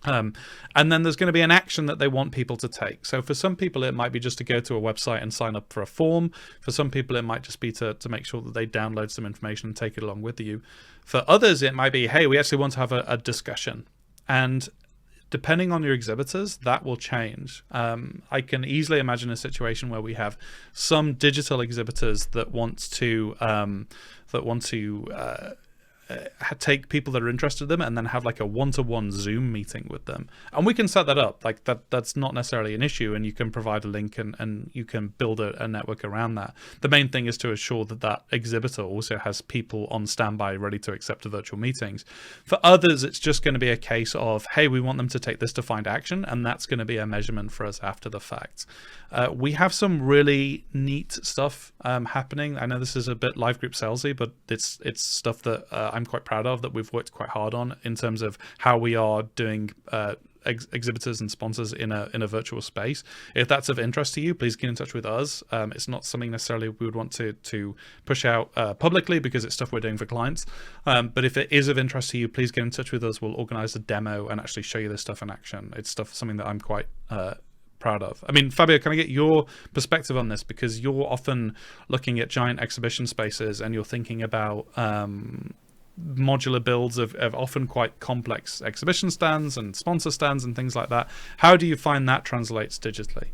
And then there's going to be an action that they want people to take. So for some people, it might be just to go to a website and sign up for a form. For some people, it might just be to make sure that they download some information and take it along with you. For others, it might be, hey, we actually want to have a discussion. And depending on your exhibitors, that will change. I can easily imagine a situation where we have some digital exhibitors that want to take people that are interested in them and then have like a one-to-one Zoom meeting with them, and we can set that up. Like that's not necessarily an issue, and you can provide a link and you can build a network around that. The main thing is to assure that exhibitor also has people on standby ready to accept the virtual meetings. For others, it's just going to be a case of, hey, we want them to take this defined action, and that's going to be a measurement for us after the fact. We have some really neat stuff happening. I know this is a bit live group salesy, but it's stuff that I'm quite proud of, that we've worked quite hard on in terms of how we are doing exhibitors and sponsors in a virtual space. If that's of interest to you, please get in touch with us. It's not something necessarily we would want to push out publicly, because it's stuff we're doing for clients. But if it is of interest to you, please get in touch with us. We'll organize a demo and actually show you this stuff in action. It's something that I'm quite proud of. I mean, Fabio, can I get your perspective on this? Because you're often looking at giant exhibition spaces and you're thinking about modular builds of often quite complex exhibition stands and sponsor stands and things like that. How do you find that translates digitally?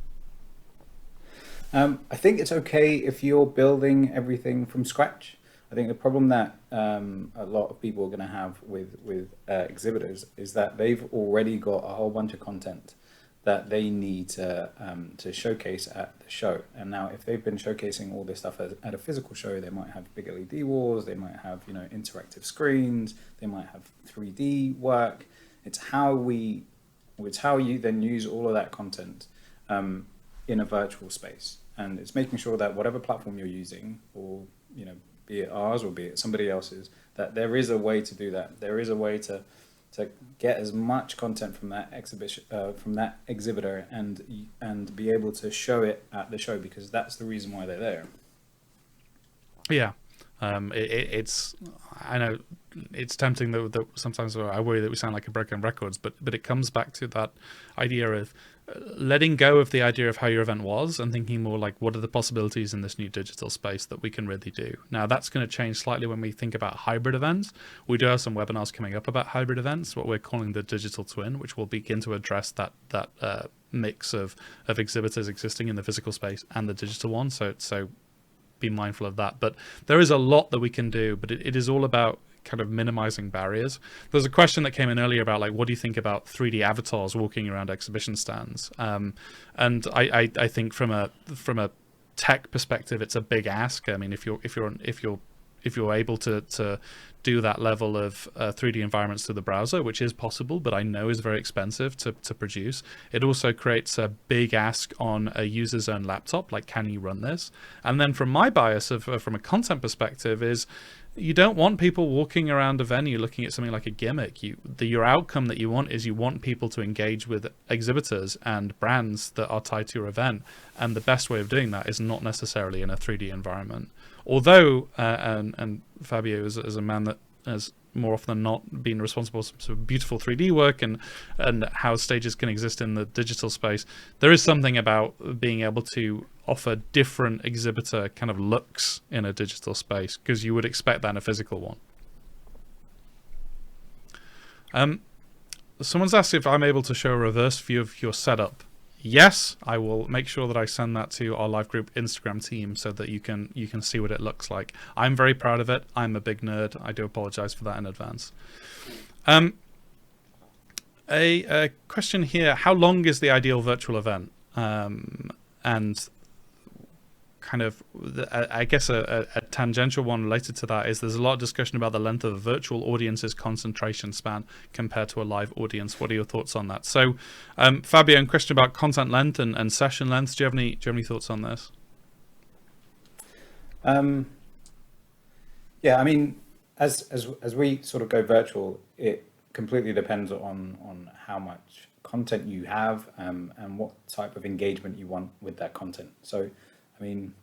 I think it's okay if you're building everything from scratch. I think the problem that a lot of people are going to have with exhibitors is that they've already got a whole bunch of content that they need to showcase at the show. And now, if they've been showcasing all this stuff at a physical show, they might have big LED walls, they might have interactive screens, they might have 3D work. It's how you then use all of that content in a virtual space, and it's making sure that whatever platform you're using, or be it ours or be it somebody else's, that there is a way to do that. There is a way to get as much content from that exhibition, from that exhibitor, and be able to show it at the show, because that's the reason why they're there. Yeah, it's, I know it's tempting that sometimes I worry that we sound like a broken records, but it comes back to that idea of letting go of the idea of how your event was and thinking more like, what are the possibilities in this new digital space that we can really do? Now, that's going to change slightly when we think about hybrid events. We do have some webinars coming up about hybrid events, what we're calling the digital twin, which will begin to address that mix of exhibitors existing in the physical space and the digital one. So be mindful of that. But there is a lot that we can do, but it is all about kind of minimizing barriers. There's a question that came in earlier about like, what do you think about 3D avatars walking around exhibition stands? And I think from a tech perspective, it's a big ask. I mean, if you're able to do that level of 3D environments through the browser, which is possible, but I know is very expensive to produce. It also creates a big ask on a user's own laptop, like, can you run this? And then from my bias from a content perspective is, you don't want people walking around a venue looking at something like a gimmick. Your outcome that you want is you want people to engage with exhibitors and brands that are tied to your event. And the best way of doing that is not necessarily in a 3D environment. Although, and Fabio is a man that has more often than not been responsible for some beautiful 3D work and how stages can exist in the digital space, there is something about being able to offer different exhibitor kind of looks in a digital space, because you would expect that in a physical one. Someone's asked if I'm able to show a reverse view of your setup. Yes, I will make sure that I send that to our live group Instagram team so that you can see what it looks like. I'm very proud of it. I'm a big nerd. I do apologize for that in advance. A question here: how long is the ideal virtual event? And kind of, I guess a tangential one related to that is there's a lot of discussion about the length of a virtual audience's concentration span compared to a live audience. What are your thoughts on that? So, Fabio, and question about content length and session length. Do you have any thoughts on this? Yeah, I mean, as we sort of go virtual, it completely depends on how much content you have, and what type of engagement you want with that content. So, I mean,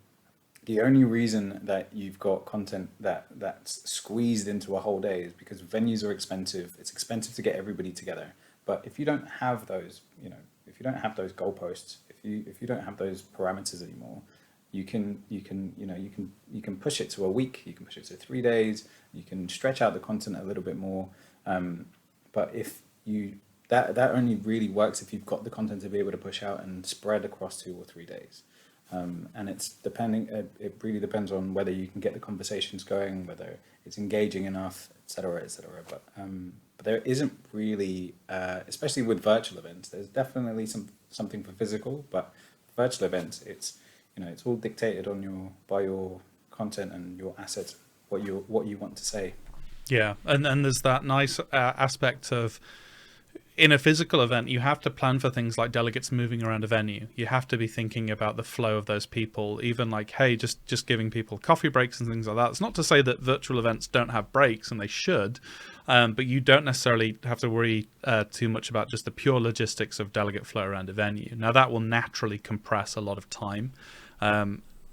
the only reason that you've got content that's squeezed into a whole day is because venues are expensive. It's expensive to get everybody together. But if you don't have those, if you don't have those goalposts, if you don't have those parameters anymore, you can push it to a week, you can push it to 3 days, you can stretch out the content a little bit more. But if that only really works if you've got the content to be able to push out and spread across 2 or 3 days. And it really depends on whether you can get the conversations going, whether it's engaging enough, et cetera, et cetera. But there isn't really, especially with virtual events, there's definitely something for physical, but virtual events, it's all dictated by your content and your assets, what you want to say. Yeah, and there's that nice aspect of, in a physical event, you have to plan for things like delegates moving around a venue. You have to be thinking about the flow of those people, even like, hey, just giving people coffee breaks and things like that. It's not to say that virtual events don't have breaks, and they should, but you don't necessarily have to worry too much about just the pure logistics of delegate flow around a venue. Now, that will naturally compress a lot of time.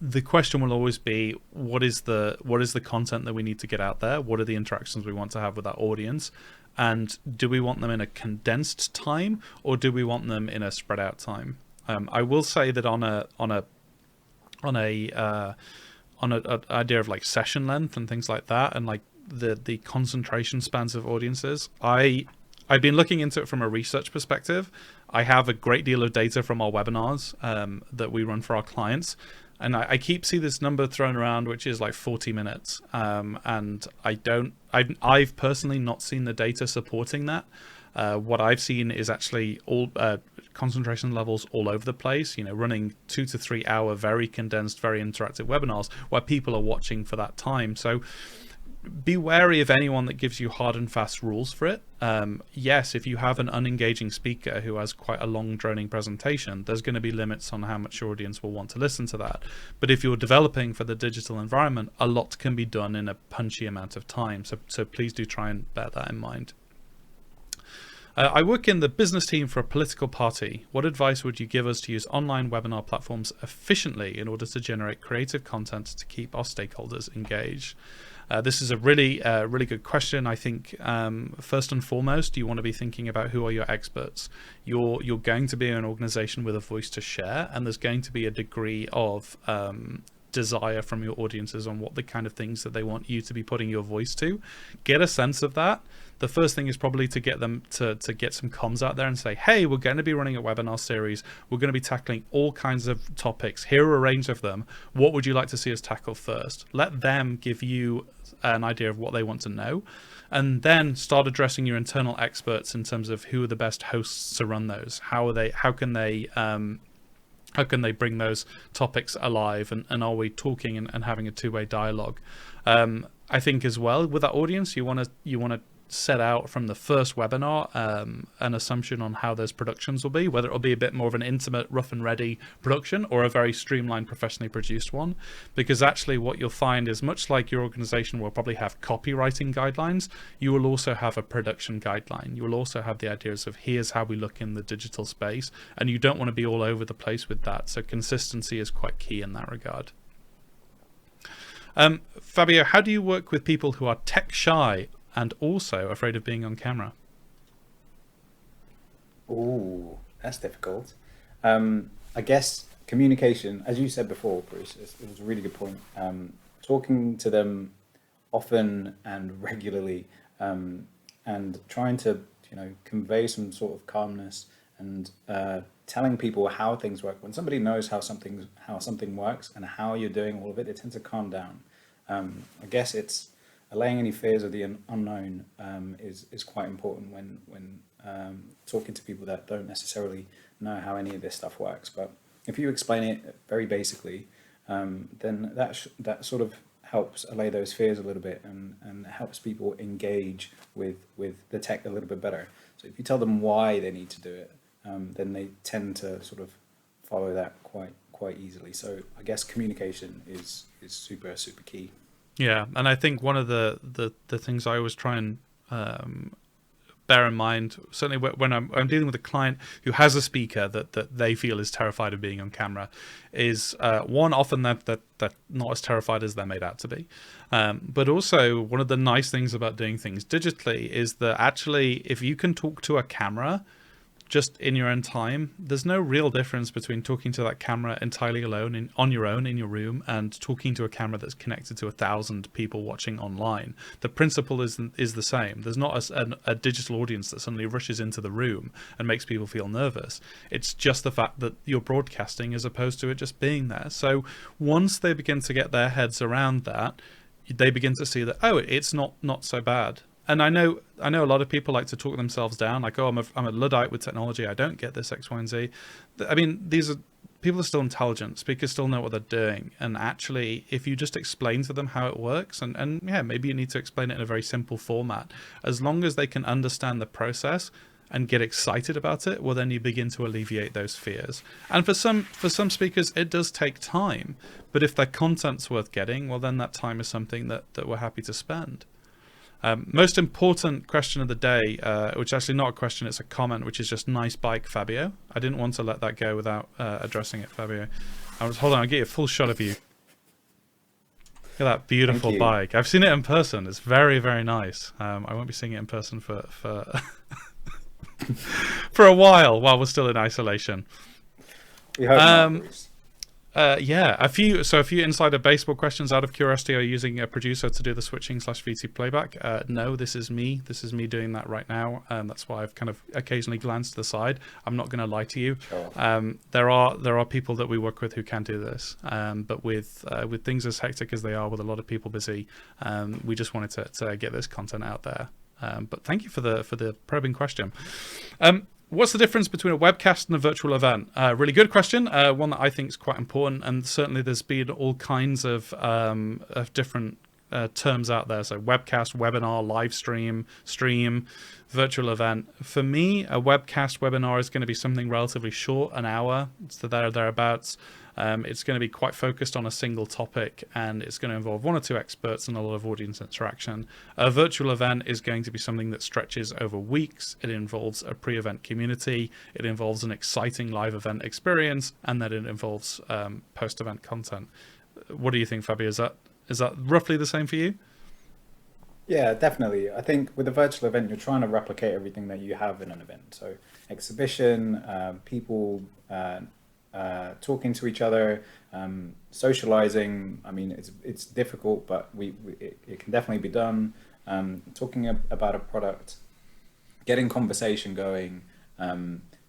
The question will always be, what is the content that we need to get out there? What are the interactions we want to have with our audience? And do we want them in a condensed time, or do we want them in a spread out time? I will say that on an idea of like session length and things like that, and like the concentration spans of audiences, I've been looking into it from a research perspective. I have a great deal of data from our webinars that we run for our clients. And I keep seeing this number thrown around, which is like 40 minutes. And I've personally not seen the data supporting that. What I've seen is actually all concentration levels all over the place, running 2 to 3 hour, very condensed, very interactive webinars where people are watching for that time. So be wary of anyone that gives you hard and fast rules for it. Yes, if you have an unengaging speaker who has quite a long droning presentation, there's going to be limits on how much your audience will want to listen to that. But if you're developing for the digital environment, a lot can be done in a punchy amount of time. So please do try and bear that in mind. I work in the business team for a political party. What advice would you give us to use online webinar platforms efficiently in order to generate creative content to keep our stakeholders engaged? This is a really good question. I think first and foremost, you want to be thinking about who are your experts. You're going to be an organization with a voice to share, and there's going to be a degree of desire from your audiences on what the kind of things that they want you to be putting your voice to. Get a sense of that. The first thing is probably to get them to get some comms out there and say, hey, we're going to be running a webinar series. We're going to be tackling all kinds of topics. Here are a range of them. What would you like to see us tackle first? Let them give you an idea of what they want to know, and then start addressing your internal experts in terms of who are the best hosts to run those. How can they bring those topics alive, and are we talking and having a two-way dialogue? I think as well with that audience, you want to set out from the first webinar an assumption on how those productions will be, whether it'll be a bit more of an intimate, rough and ready production or a very streamlined, professionally produced one. Because actually what you'll find is, much like your organization will probably have copywriting guidelines, you will also have a production guideline. You will also have the ideas of, here's how we look in the digital space, and you don't want to be all over the place with that. So consistency is quite key in that regard. Fabio, how do you work with people who are tech shy and also afraid of being on camera? Oh, that's difficult. I guess communication, as you said before, Bruce, it was a really good point. Talking to them often and regularly, and trying to convey some sort of calmness, and telling people how things work. When somebody knows how something works and how you're doing all of it, they tend to calm down. I guess it's allaying any fears of the unknown is quite important when talking to people that don't necessarily know how any of this stuff works. But if you explain it very basically, then that sort of helps allay those fears a little bit, and helps people engage with the tech a little bit better. So if you tell them why they need to do it, then they tend to sort of follow that quite easily. So I guess communication is super key. Yeah, and I think one of the things I always try and bear in mind, certainly when I'm dealing with a client who has a speaker that they feel is terrified of being on camera, is one, often that not as terrified as they're made out to be, but also one of the nice things about doing things digitally is that actually if you can talk to a camera just in your own time, there's no real difference between talking to that camera entirely alone on your own in your room and talking to a camera that's connected to 1,000 people watching online. The principle is the same. There's not a digital audience that suddenly rushes into the room and makes people feel nervous. It's just the fact that you're broadcasting as opposed to it just being there. So once they begin to get their heads around that, they begin to see that, oh, it's not so bad. And I know a lot of people like to talk themselves down, like, oh, I'm a Luddite with technology. I don't get this X, Y, and Z. I mean, people are still intelligent. Speakers still know what they're doing. And actually, if you just explain to them how it works, and yeah, maybe you need to explain it in a very simple format, as long as they can understand the process and get excited about it, well, then you begin to alleviate those fears. And for some speakers, it does take time. But if their content's worth getting, well, then that time is something that we're happy to spend. Most important question of the day, which is actually not a question, it's a comment, which is just nice bike, Fabio. I didn't want to let that go without addressing it, Fabio. Hold on, I'll get you a full shot of you. Look at that beautiful bike. I've seen it in person. It's very, very nice. I won't be seeing it in person for for a while we're still in isolation. We hope not, Bruce. Yeah, a few insider baseball questions out of curiosity. Are you using a producer to do the switching / VT playback? No, this is me doing that right now. That's why I've kind of occasionally glanced to the side. I'm not going to lie to you. Sure. There are people that we work with who can do this, but with things as hectic as they are, with a lot of people busy, we just wanted to get this content out there. But thank you for the probing question. What's the difference between a webcast and a virtual event? Really good question. One that I think is quite important, and certainly there's been all kinds of different terms out there. So webcast, webinar, live stream, virtual event. For me, a webcast webinar is going to be something relatively short, an hour, so thereabouts. It's going to be quite focused on a single topic, and it's going to involve one or two experts and a lot of audience interaction. A virtual event is going to be something that stretches over weeks. It involves a pre-event community. It involves an exciting live event experience, and then it involves post-event content. What do you think, Fabio? Is that roughly the same for you? Yeah, definitely. I think with a virtual event, you're trying to replicate everything that you have in an event. So exhibition, people talking to each other, socializing. I mean, it's difficult, but it can definitely be done. Talking about a product, getting conversation going,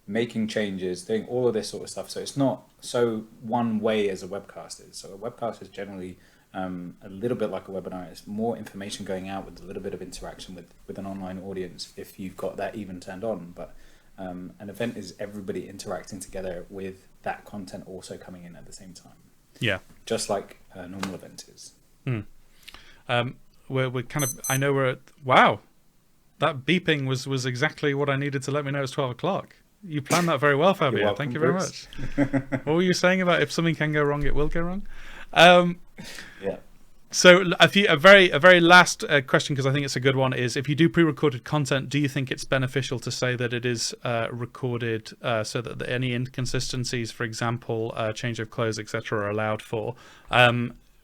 making changes, doing all of this sort of stuff. So it's not so one way as a webcast is. So a webcast is generally a little bit like a webinar. It's more information going out with a little bit of interaction with an online audience if you've got that even turned on. But an event is everybody interacting together with that content also coming in at the same time. Yeah. Just like a normal event is. We're kind of, I know we're at, wow, that beeping was exactly what I needed to let me know it's 12 o'clock. You planned that very well, Fabio. Welcome, thank you very Bruce. much. What were you saying about if something can go wrong, it will go wrong? Yeah. So a very last question, because I think it's a good one, is if you do pre-recorded content, do you think it's beneficial to say that it is recorded so that any inconsistencies, for example, change of clothes, etc., are allowed for?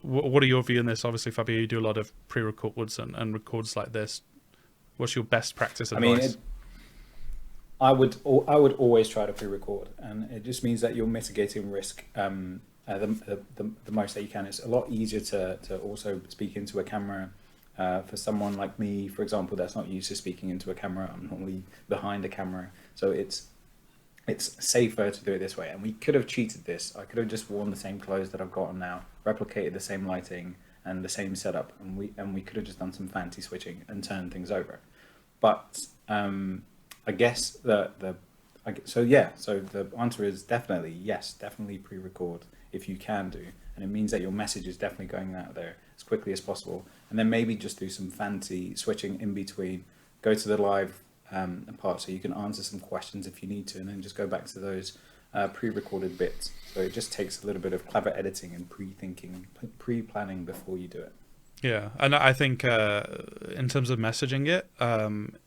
What are your views on this? Obviously, Fabio, you do a lot of pre-records and records like this. What's your best practice advice? I would always try to pre-record, and it just means that you're mitigating risk the most that you can. It's a lot easier to also speak into a camera. For someone like me, for example, that's not used to speaking into a camera. I'm normally behind a camera, so it's safer to do it this way. And we could have cheated this. I could have just worn the same clothes that I've got on now, replicated the same lighting and the same setup, and we could have just done some fancy switching and turned things over. But I guess so the answer is definitely yes, definitely pre-record if you can do, and it means that your message is definitely going out there as quickly as possible. And then maybe just do some fancy switching in between, go to the live part so you can answer some questions if you need to, and then just go back to those pre-recorded bits. So it just takes a little bit of clever editing and pre-thinking, pre-planning before you do it. Yeah, and I think in terms of messaging it,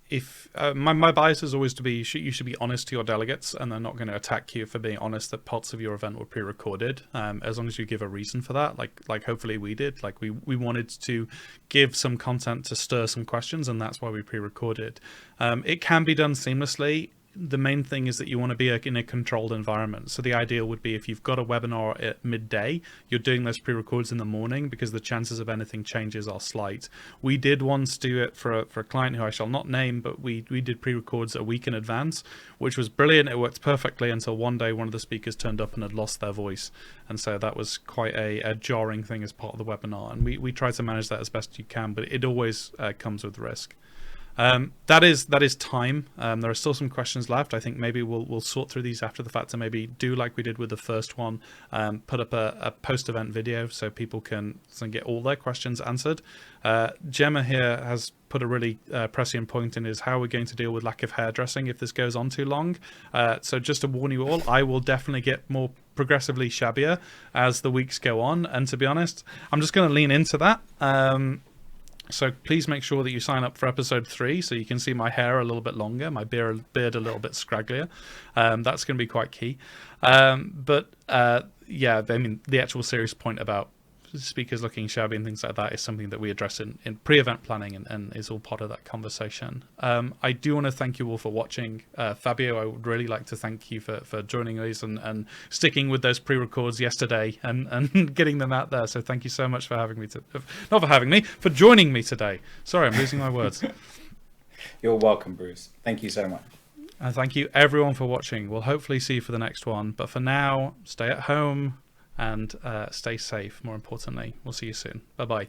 if my bias is always to be you should be honest to your delegates, and they're not going to attack you for being honest that parts of your event were pre-recorded, as long as you give a reason for that, like hopefully we did. Like we wanted to give some content to stir some questions, and that's why we pre-recorded. It can be done seamlessly. The main thing is that you want to be in a controlled environment. So the ideal would be if you've got a webinar at midday, you're doing those pre-records in the morning, because the chances of anything changes are slight. We did once do it for a client who I shall not name, but we did pre-records a week in advance, which was brilliant. It worked perfectly until one day one of the speakers turned up and had lost their voice. And so that was quite a jarring thing as part of the webinar. And we try to manage that as best you can, but it always comes with risk. That is time. There are still some questions left. I think maybe we'll sort through these after the fact, and maybe do like we did with the first one, put up a post-event video so people can get all their questions answered. Gemma here has put a really prescient point in, is how we're going to deal with lack of hairdressing if this goes on too long. So just to warn you all, I will definitely get more progressively shabbier as the weeks go on, and to be honest, I'm just going to lean into that. So please make sure that you sign up for episode 3 so you can see my hair a little bit longer, my beard a little bit scragglier. That's going to be quite key. Yeah, I mean, the actual serious point about speakers looking shabby and things like that is something that we address in pre-event planning, and is all part of that conversation. I do want to thank you all for watching. Fabio, I would really like to thank you for joining us and sticking with those pre-records yesterday and getting them out there. So thank you so much for having me for joining me today. Sorry, I'm losing my words. You're welcome, Bruce. Thank you so much. And thank you everyone for watching. We'll hopefully see you for the next one, but for now, stay at home and stay safe. More importantly, we'll see you soon. Bye bye.